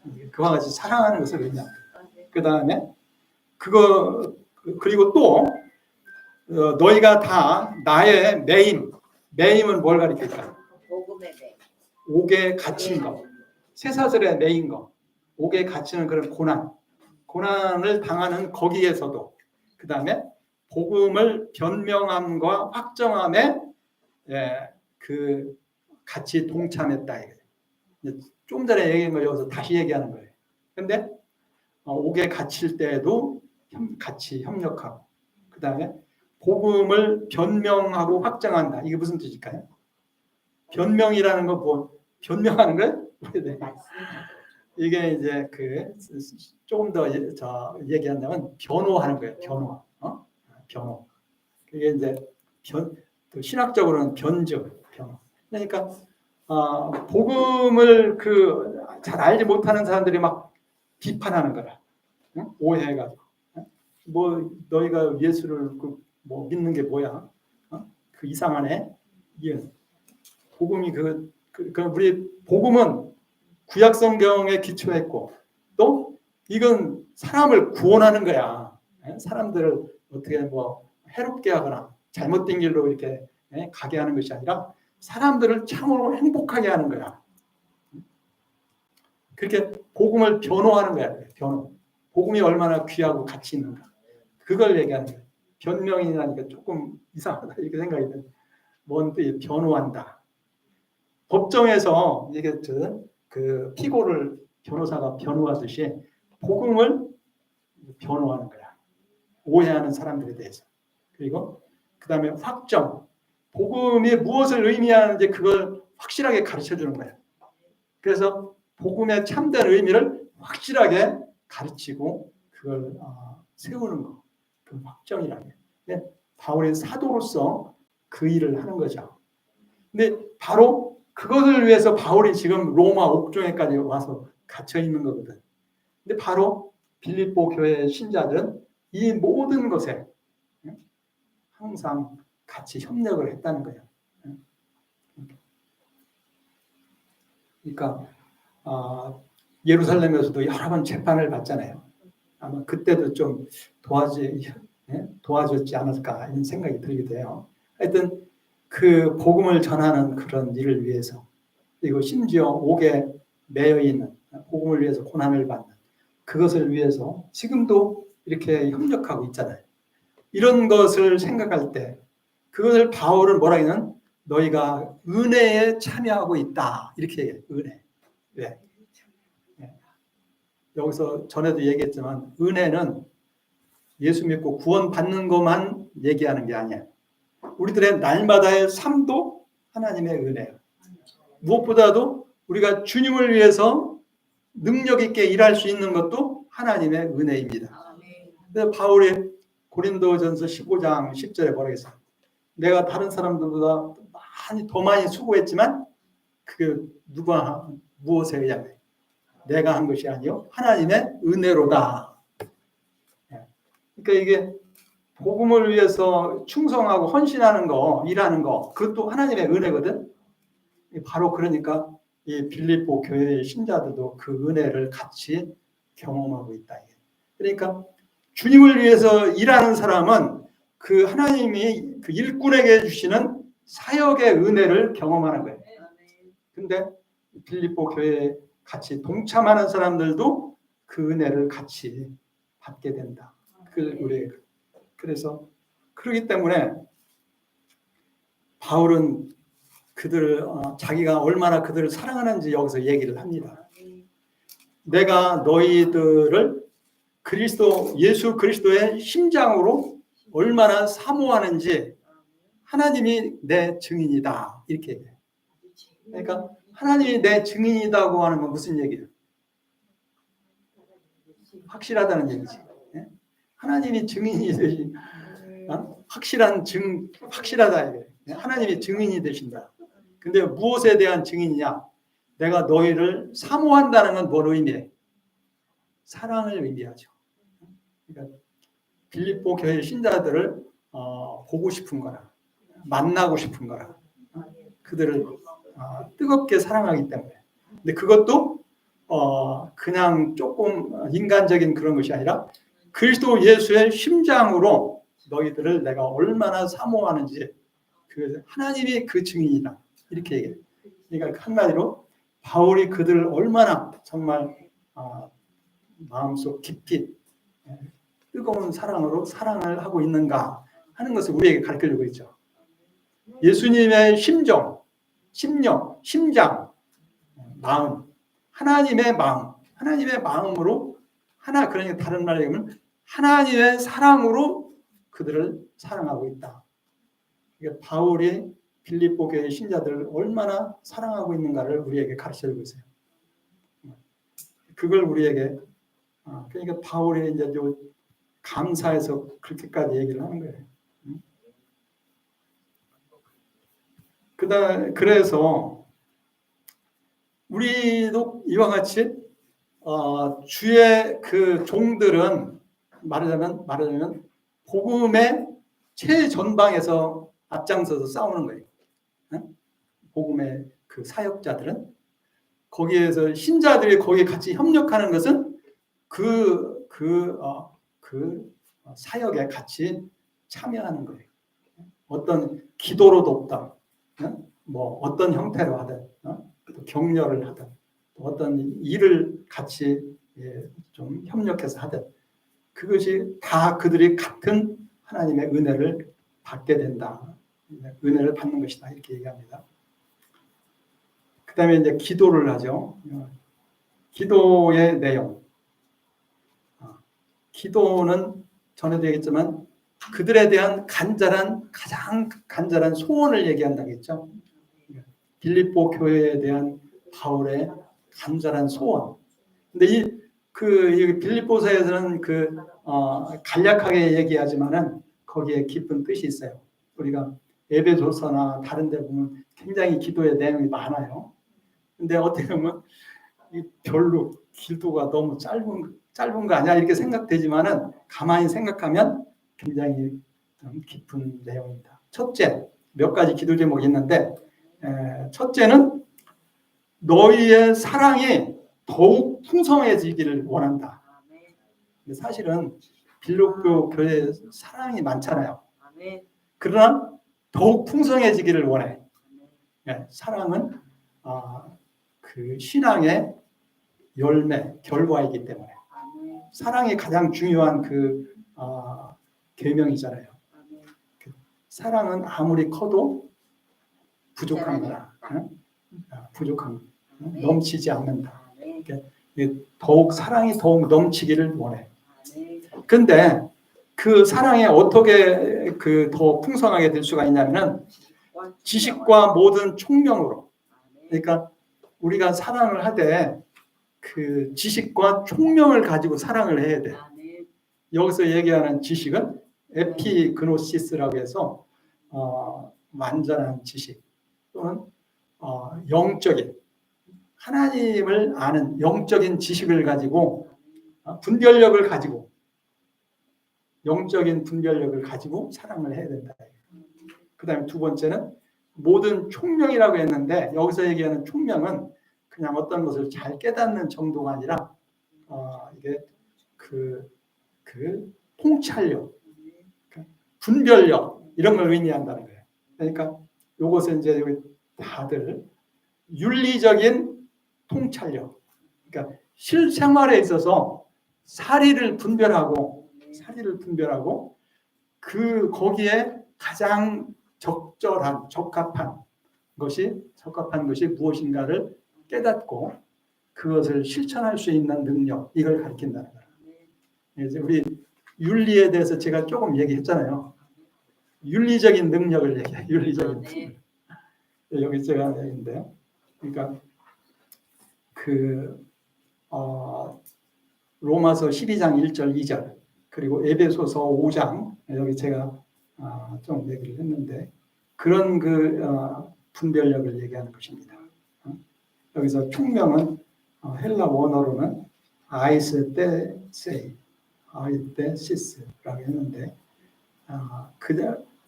네? 그와 같이 사랑하는 것을 의미합니다. 그 다음에 그리고 또 너희가 다 나의 매임은 뭘 가리킬까? 옥에 갇힌 거, 쇠사슬에 매인 거, 옥에 갇히는 그런 고난을 당하는 거기에서도 그 다음에 복음을 변명함과 확정함에 그 같이 동참했다. 좀 전에 얘기한 걸 여기서 다시 얘기하는 거예요. 그런데 옥에 갇힐 때에도 같이 협력하고 그 다음에 복음을 변명하고 확정한다. 이게 무슨 뜻일까요? 변명이라는 거 뭐 변명하는 거예요? 이게 이제 조금 더 얘기한다면 변호하는 거예요. 변호. 그게 이제 신학적으로는 변증. 그러니까 복음을 잘 알지 못하는 사람들이 막 비판하는 거라. 오해해가지고. 뭐 너희가 예수를 뭐 믿는 게 뭐야? 그 이상하네. 복음이 우리 복음은 구약 성경에 기초했고 또 이건 사람을 구원하는 거야. 사람들을 어떻게 뭐 해롭게 하거나 잘못된 길로 이렇게 가게 하는 것이 아니라 사람들을 참으로 행복하게 하는 거야. 그렇게 복음을 변호하는 거야. 변호. 복음이 얼마나 귀하고 가치 있는가. 그걸 얘기하는 거야. 변명이라니까 조금 이상하다 이렇게 생각이 돼. 뭔 뜻이 변호한다. 법정에서 이게 그 피고를 변호사가 변호하듯이 복음을 변호하는 거야. 오해하는 사람들에 대해서. 그리고 그 다음에 확정. 복음이 무엇을 의미하는지 그걸 확실하게 가르쳐 주는 거야. 그래서 복음의 참된 의미를 확실하게 가르치고 그걸 세우는 거, 그 확정이라는 게 바울의 사도로서 그 일을 하는 거죠. 근데 바로 그것을 위해서 바울이 지금 로마 옥중에까지 와서 갇혀 있는 거거든. 근데 바로 빌립보 교회 신자들은 이 모든 것에 항상 같이 협력을 했다는 거예요. 그러니까 예루살렘에서도 여러 번 재판을 받잖아요. 아마 그때도 좀 도와줬지 않을까 이런 생각이 들기도 해요. 하여튼 그 복음을 전하는 그런 일을 위해서, 그리고 심지어 옥에 매여 있는 복음을 위해서 고난을 받는 그것을 위해서 지금도 이렇게 협력하고 있잖아요. 이런 것을 생각할 때 그것을 바울은 뭐라 하냐면 너희가 은혜에 참여하고 있다 이렇게 얘기해요. 은혜. 네. 네. 여기서 전에도 얘기했지만 은혜는 예수 믿고 구원받는 것만 얘기하는 게 아니에요. 우리들의 날마다의 삶도 하나님의 은혜예요. 무엇보다도 우리가 주님을 위해서 능력 있게 일할 수 있는 것도 하나님의 은혜입니다. 그래서 바울이 고린도전서 15장 10절에 뭐라 했어요? 내가 다른 사람들보다 더 많이 수고했지만 그 누가 무엇에 의하면 내가 한 것이 아니요 하나님의 은혜로다. 그러니까 이게 복음을 위해서 충성하고 헌신하는 거, 일하는 거, 그것도 하나님의 은혜거든. 바로 그러니까 이 빌립보 교회의 신자들도 그 은혜를 같이 경험하고 있다. 그러니까 주님을 위해서 일하는 사람은 그 하나님이 그 일꾼에게 주시는 사역의 은혜를 경험하는 거예요. 근데 빌립보 교회에 같이 동참하는 사람들도 그 은혜를 같이 받게 된다. 그래서 그렇기 때문에 바울은 그들을 자기가 얼마나 그들을 사랑하는지 여기서 얘기를 합니다. 내가 너희들을 예수 그리스도의 심장으로 얼마나 사모하는지 하나님이 내 증인이다 이렇게 얘기해요. 그러니까 하나님이 내 증인이라고 하는 건 무슨 얘기예요? 확실하다는 얘기지. 하나님이 증인이 되신 확실하다 이게. 하나님이 증인이 되신다. 근데 무엇에 대한 증인이냐? 내가 너희를 사모한다는 건 뭘 의미해? 사랑을 의미하죠. 그러니까 빌립보 교회 신자들을 보고 싶은 거라, 만나고 싶은 거라, 그들을 뜨겁게 사랑하기 때문에. 근데 그것도 그냥 조금 인간적인 그런 것이 아니라 그리스도 예수의 심장으로 너희들을 내가 얼마나 사모하는지 그 하나님이 그 증인이다 이렇게 얘기해요. 그러니까 한마디로 바울이 그들을 얼마나 정말 마음속 깊이 뜨거운 사랑으로 사랑을 하고 있는가 하는 것을 우리에게 가르쳐주고 있죠. 예수님의 심정, 심장, 마음, 하나님의 마음으로 그러니까 다른 말로 얘기하면 하나님의 사랑으로 그들을 사랑하고 있다. 그러니까 바울이 빌립보 교회 신자들을 얼마나 사랑하고 있는가를 우리에게 가르쳐주고 있어요. 그걸 우리에게 그러니까 바울이 이제 감사해서 그렇게까지 얘기를 하는 거예요. 그래서 우리도 이와 같이 주의 그 종들은 말하자면 복음의 최전방에서 앞장서서 싸우는 거예요. 복음의 그 사역자들은 거기에서 신자들이 거기에 같이 협력하는 것은 그 사역에 같이 참여하는 거예요. 어떤 기도로 돕다, 뭐 어떤 형태로 하든, 격려를 하든, 어떤 일을 같이 좀 협력해서 하든, 그것이 다 그들이 같은 하나님의 은혜를 받게 된다. 은혜를 받는 것이다 이렇게 얘기합니다. 그 다음에 이제 기도를 하죠. 기도의 내용. 기도는 전에도 얘기했지만 그들에 대한 가장 간절한 소원을 얘기한다고 했죠. 빌립보 교회에 대한 바울의 간절한 소원. 근데 이 그 빌립보서에서는 간략하게 얘기하지만은 거기에 깊은 뜻이 있어요. 우리가 에베소서나 다른 데 보면 굉장히 기도의 내용이 많아요. 근데 어떻게 보면 별로 기도가 너무 짧은 거 아니야? 이렇게 생각되지만은 가만히 생각하면 굉장히 깊은 내용입니다. 첫째, 몇 가지 기도 제목이 있는데, 첫째는 너희의 사랑이 더욱 풍성해지기를 원한다. 사실은 빌립보 교회에 사랑이 많잖아요. 그러나 더욱 풍성해지기를 원해. 사랑은 그 신앙의 열매, 결과이기 때문에 사랑이 가장 중요한 계명이잖아요. 사랑은 아무리 커도 부족한 거라. 부족한 넘치지 않는다. 더욱 사랑이 더욱 넘치기를 원해. 근데 그 사랑이 어떻게 더 풍성하게 될 수가 있냐면은 지식과 모든 총명으로. 그러니까 우리가 사랑을 하되 그 지식과 총명을 가지고 사랑을 해야 돼. 여기서 얘기하는 지식은 에피그노시스라고 해서 완전한 지식 또는 영적인 하나님을 아는 영적인 지식을 가지고 분별력을 가지고 영적인 분별력을 가지고 사랑을 해야 된다. 그 다음에 두 번째는 모든 총명이라고 했는데 여기서 얘기하는 총명은 그냥 어떤 것을 잘 깨닫는 정도가 아니라 이게 그 통찰력, 분별력 이런 걸 의미한다는 거예요. 그러니까 이것은 이제 여기 다들 윤리적인 통찰력, 그러니까 실생활에 있어서 사리를 분별하고 거기에 가장 적합한 것이 무엇인가를 깨닫고 그것을 실천할 수 있는 능력, 이걸 가리킨다는 거예요. 이제 우리 윤리에 대해서 제가 조금 얘기했잖아요. 윤리적인 능력을 얘기해요. 윤리적인 능력. 여기 제가 얘기인데요. 그러니까 로마서 12장 1절 2절 그리고 에베소서 5장 여기 제가 좀 얘기를 했는데 그런 분별력을 얘기하는 것입니다. 여기서 총명은 헬라 원어로는 아이스테시스라고 했는데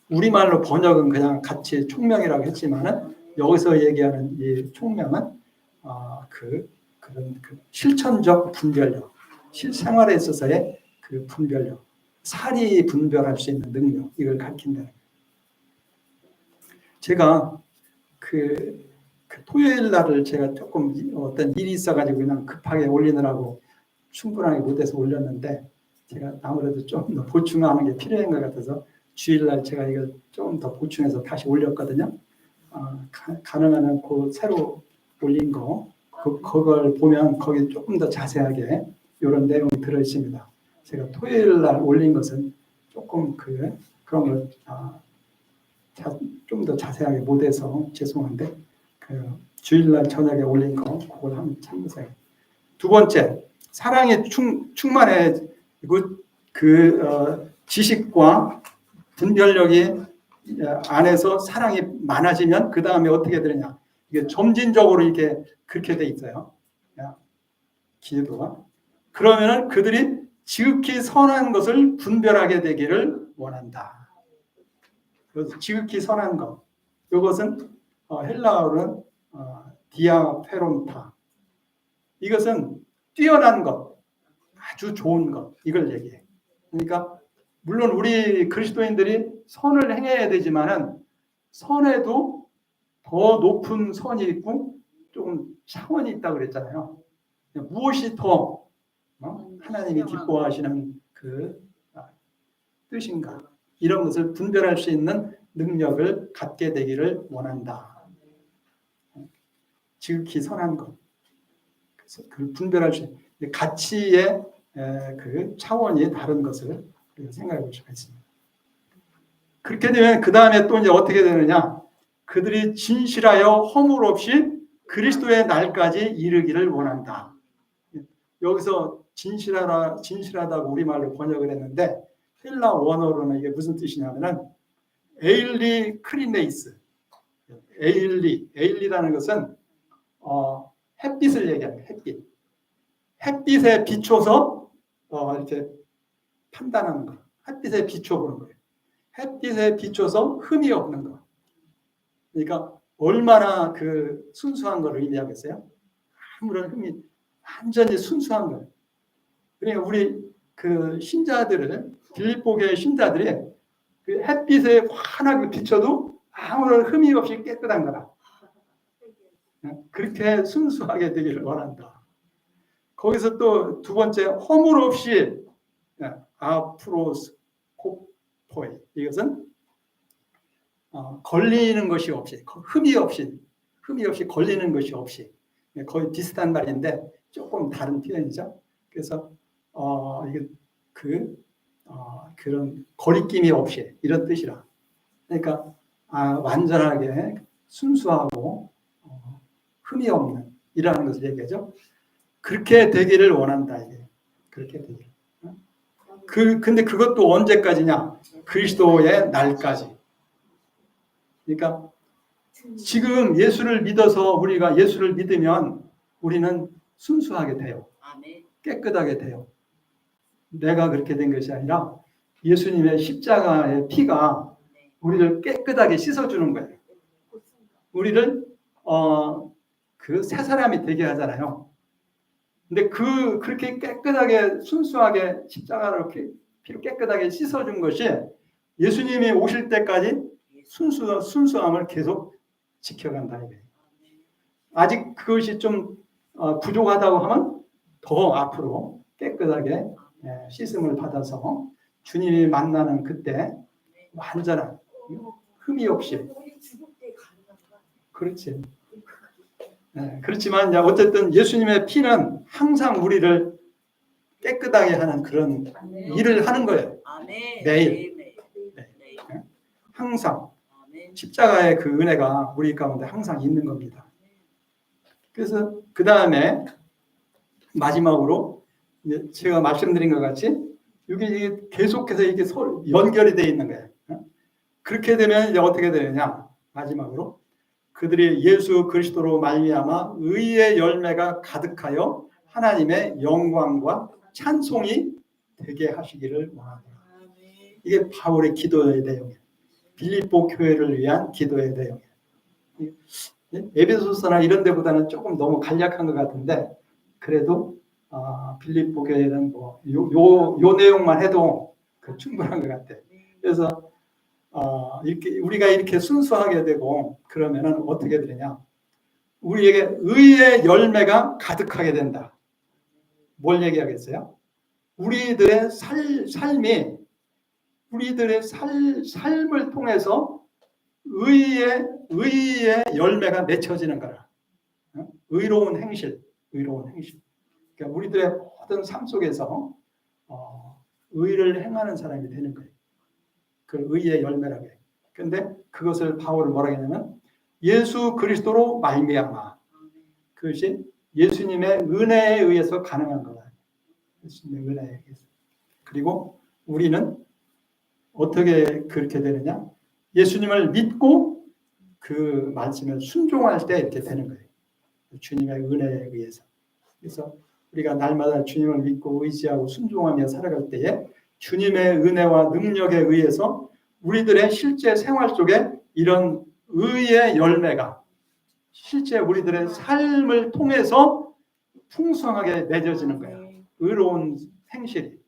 우리말로 번역은 그냥 같이 총명이라고 했지만은 여기서 얘기하는 이 총명은 그런 실천적 분별력, 실생활에 있어서의 그 분별력, 살이 분별할 수 있는 능력, 이걸 가리킨다는 거예요. 제가 토요일 날을 제가 조금 어떤 일이 있어가지고 그냥 급하게 올리느라고 충분하게 못해서 올렸는데 제가 아무래도 좀 더 보충하는 게 필요한 것 같아서 주일날 제가 이걸 좀 더 보충해서 다시 올렸거든요. 가능한 새로 올린 그걸 보면 거기 조금 더 자세하게 이런 내용이 들어 있습니다. 제가 토요일 날 올린 것은 조금 그런 걸 좀 더 자세하게 못해서 죄송한데 주일날 저녁에 올린 그걸 한번 참고해요. 두 번째, 사랑에 충만해지고 지식과 분별력이 안에서 사랑이 많아지면 그 다음에 어떻게 되느냐? 이게 점진적으로 이렇게 그렇게 돼 있어요. 기도가. 그러면은 그들이 지극히 선한 것을 분별하게 되기를 원한다. 그래서 지극히 선한 것. 이것은 헬라어로는 디아페론타. 이것은 뛰어난 것, 아주 좋은 것, 이걸 얘기해. 그러니까 물론 우리 그리스도인들이 선을 행해야 되지만은 선에도 더 높은 선이 있고 조금 차원이 있다고 그랬잖아요. 무엇이 더 하나님이 기뻐하시는 뜻인가? 이런 것을 분별할 수 있는 능력을 갖게 되기를 원한다. 지극히 선한 것. 그래서 그걸 분별할 수 있는 가치의 차원이 다른 것을 생각해 볼 수가 있습니다. 그렇게 되면 그 다음에 또 이제 어떻게 되느냐? 그들이 진실하여 허물 없이 그리스도의 날까지 이르기를 원한다. 여기서 진실하다고 우리말로 번역을 했는데 헬라 원어로는 이게 무슨 뜻이냐면은 에일리 크리네이스. 에일리라는 것은 햇빛을 얘기합니다. 햇빛에 비춰서 이렇게 판단하는 거. 햇빛에 비춰보는 거예요. 햇빛에 비춰서 흠이 없는 거. 그러니까 얼마나 그 순수한 걸 의미하겠어요? 아무런 흠이 완전히 순수한 거. 그러니까 우리 그 신자들을 빌립보교의 신자들이 그 햇빛에 환하게 비춰도 아무런 흠이 없이 깨끗한 거라. 그렇게 순수하게 되기를 원한다. 거기서 또 두 번째 허물 없이 아프로스코포이 이것은 걸리는 것이 없이 흠이 없이 걸리는 것이 없이 거의 비슷한 말인데 조금 다른 표현이죠. 그래서 이게 그런 거리낌이 없이 이런 뜻이라. 그러니까 완전하게 순수하고 흠이 없는 이라는 것을 얘기하죠. 그렇게 되기를 원한다 이게. 그렇게 되기를. 근데 그것도 언제까지냐? 그리스도의 날까지. 그러니까 지금 예수를 믿어서 우리가 예수를 믿으면 우리는 순수하게 돼요. 깨끗하게 돼요. 내가 그렇게 된 것이 아니라 예수님의 십자가의 피가 우리를 깨끗하게 씻어주는 거예요. 우리를 그 새 사람이 되게 하잖아요. 근데 그렇게 깨끗하게 순수하게 십자가로 피로 깨끗하게 씻어준 것이 예수님이 오실 때까지 순수함을 계속 지켜간다 이거예요. 아직 그것이 좀 부족하다고 하면 더 앞으로 깨끗하게 씻음을 받아서 주님이 만나는 그때 완전한 흠이 없이. 그렇지. 그렇지만 어쨌든 예수님의 피는 항상 우리를 깨끗하게 하는 그런 일을 하는 거예요. 매일. 항상 십자가의 그 은혜가 우리 가운데 항상 있는 겁니다. 그래서 그 다음에 마지막으로 제가 말씀드린 것 같이 이게 계속해서 이게 연결이 되어 있는 거예요. 그렇게 되면 이제 어떻게 되느냐? 마지막으로 그들이 예수 그리스도로 말미암아 의의 열매가 가득하여 하나님의 영광과 찬송이 되게 하시기를 원합니다. 이게 바울의 기도의 내용이에요. 빌립보 교회를 위한 기도의 내용이에요. 에베소서나 이런 데보다는 조금 너무 간략한 것 같은데 그래도 빌립보 교회는 요 내용만 해도 충분한 것 같아요. 그래서 이렇게 우리가 이렇게 순수하게 되고 그러면은 어떻게 되냐? 우리에게 의의 열매가 가득하게 된다. 뭘 얘기하겠어요? 우리들의 삶이 우리들의 삶을 통해서 의의 열매가 맺혀지는 거라. 의로운 행실. 그러니까 우리들의 모든 삶 속에서 의를 행하는 사람이 되는 거예요. 그 의의 열매라고 해요. 그런데 그것을 바울은 뭐라고 했냐면 예수 그리스도로 말미암아. 그것이 예수님의 은혜에 의해서 가능한 거다. 예수님의 은혜에 의해서. 그리고 우리는 어떻게 그렇게 되느냐? 예수님을 믿고 그 말씀을 순종할 때 이렇게 되는 거예요. 주님의 은혜에 의해서. 그래서 우리가 날마다 주님을 믿고 의지하고 순종하며 살아갈 때에 주님의 은혜와 능력에 의해서 우리들의 실제 생활 속에 이런 의의 열매가 실제 우리들의 삶을 통해서 풍성하게 맺어지는 거예요. 의로운 행실이.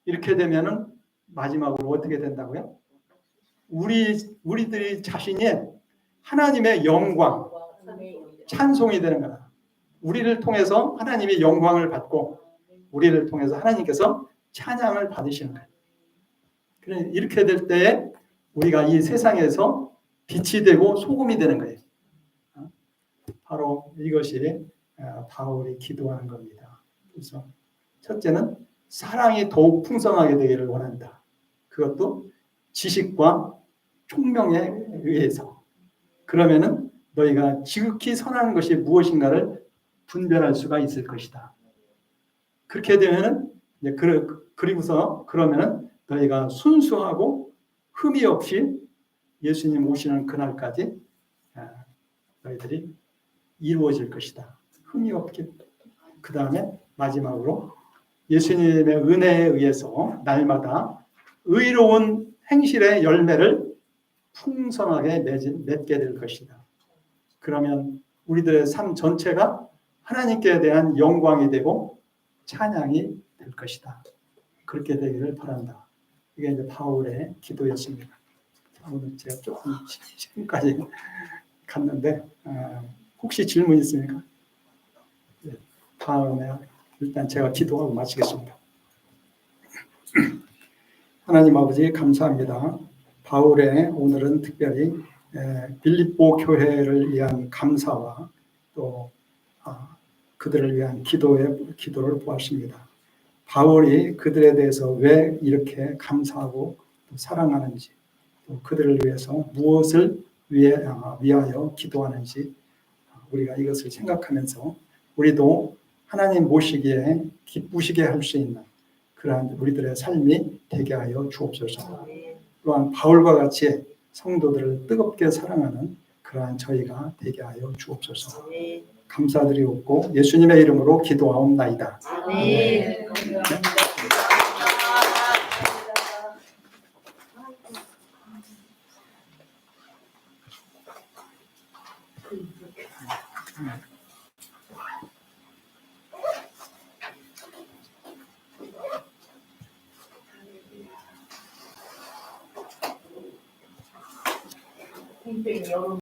이렇게 되면은 마지막으로 어떻게 된다고요? 우리들이 자신이 하나님의 영광, 찬송이 되는 거다. 우리를 통해서 하나님의 영광을 받고 우리를 통해서 하나님께서 찬양을 받으시는 거예요. 이렇게 될 때에 우리가 이 세상에서 빛이 되고 소금이 되는 거예요. 바로 이것이 바울이 기도하는 겁니다. 그래서 첫째는 사랑이 더욱 풍성하게 되기를 원한다. 그것도 지식과 총명에 의해서. 그러면은 너희가 지극히 선한 것이 무엇인가를 분별할 수가 있을 것이다. 그렇게 되면은 이제 그리고서 그러면은 너희가 순수하고 흠이 없이 예수님 오시는 그날까지 너희들이 이루어질 것이다. 흠이 없게. 그 다음에 마지막으로 예수님의 은혜에 의해서 날마다 의로운 행실의 열매를 풍성하게 맺게 될 것이다. 그러면 우리들의 삶 전체가 하나님께 대한 영광이 되고 찬양이 될 것이다. 그렇게 되기를 바란다. 이게 이제 바울의 기도였습니다. 오늘 제가 조금 지금까지 갔는데 혹시 질문 있습니까? 네, 다음에 일단 제가 기도하고 마치겠습니다. 하나님 아버지 감사합니다. 바울의 오늘은 특별히 빌립보 교회를 위한 감사와 또 그들을 위한 기도를 보았습니다. 바울이 그들에 대해서 왜 이렇게 감사하고 또 사랑하는지, 또 그들을 위해서 무엇을 위하여 기도하는지 우리가 이것을 생각하면서 우리도 하나님 모시기에 기쁘시게 할 수 있는 그러한 우리들의 삶이 되게 하여 주옵소서. 또한 바울과 같이 성도들을 뜨겁게 사랑하는 그러한 저희가 되게 하여 주옵소서. 감사드리옵고 예수님의 이름으로 기도하옵나이다. 네. 홈페이지 열어.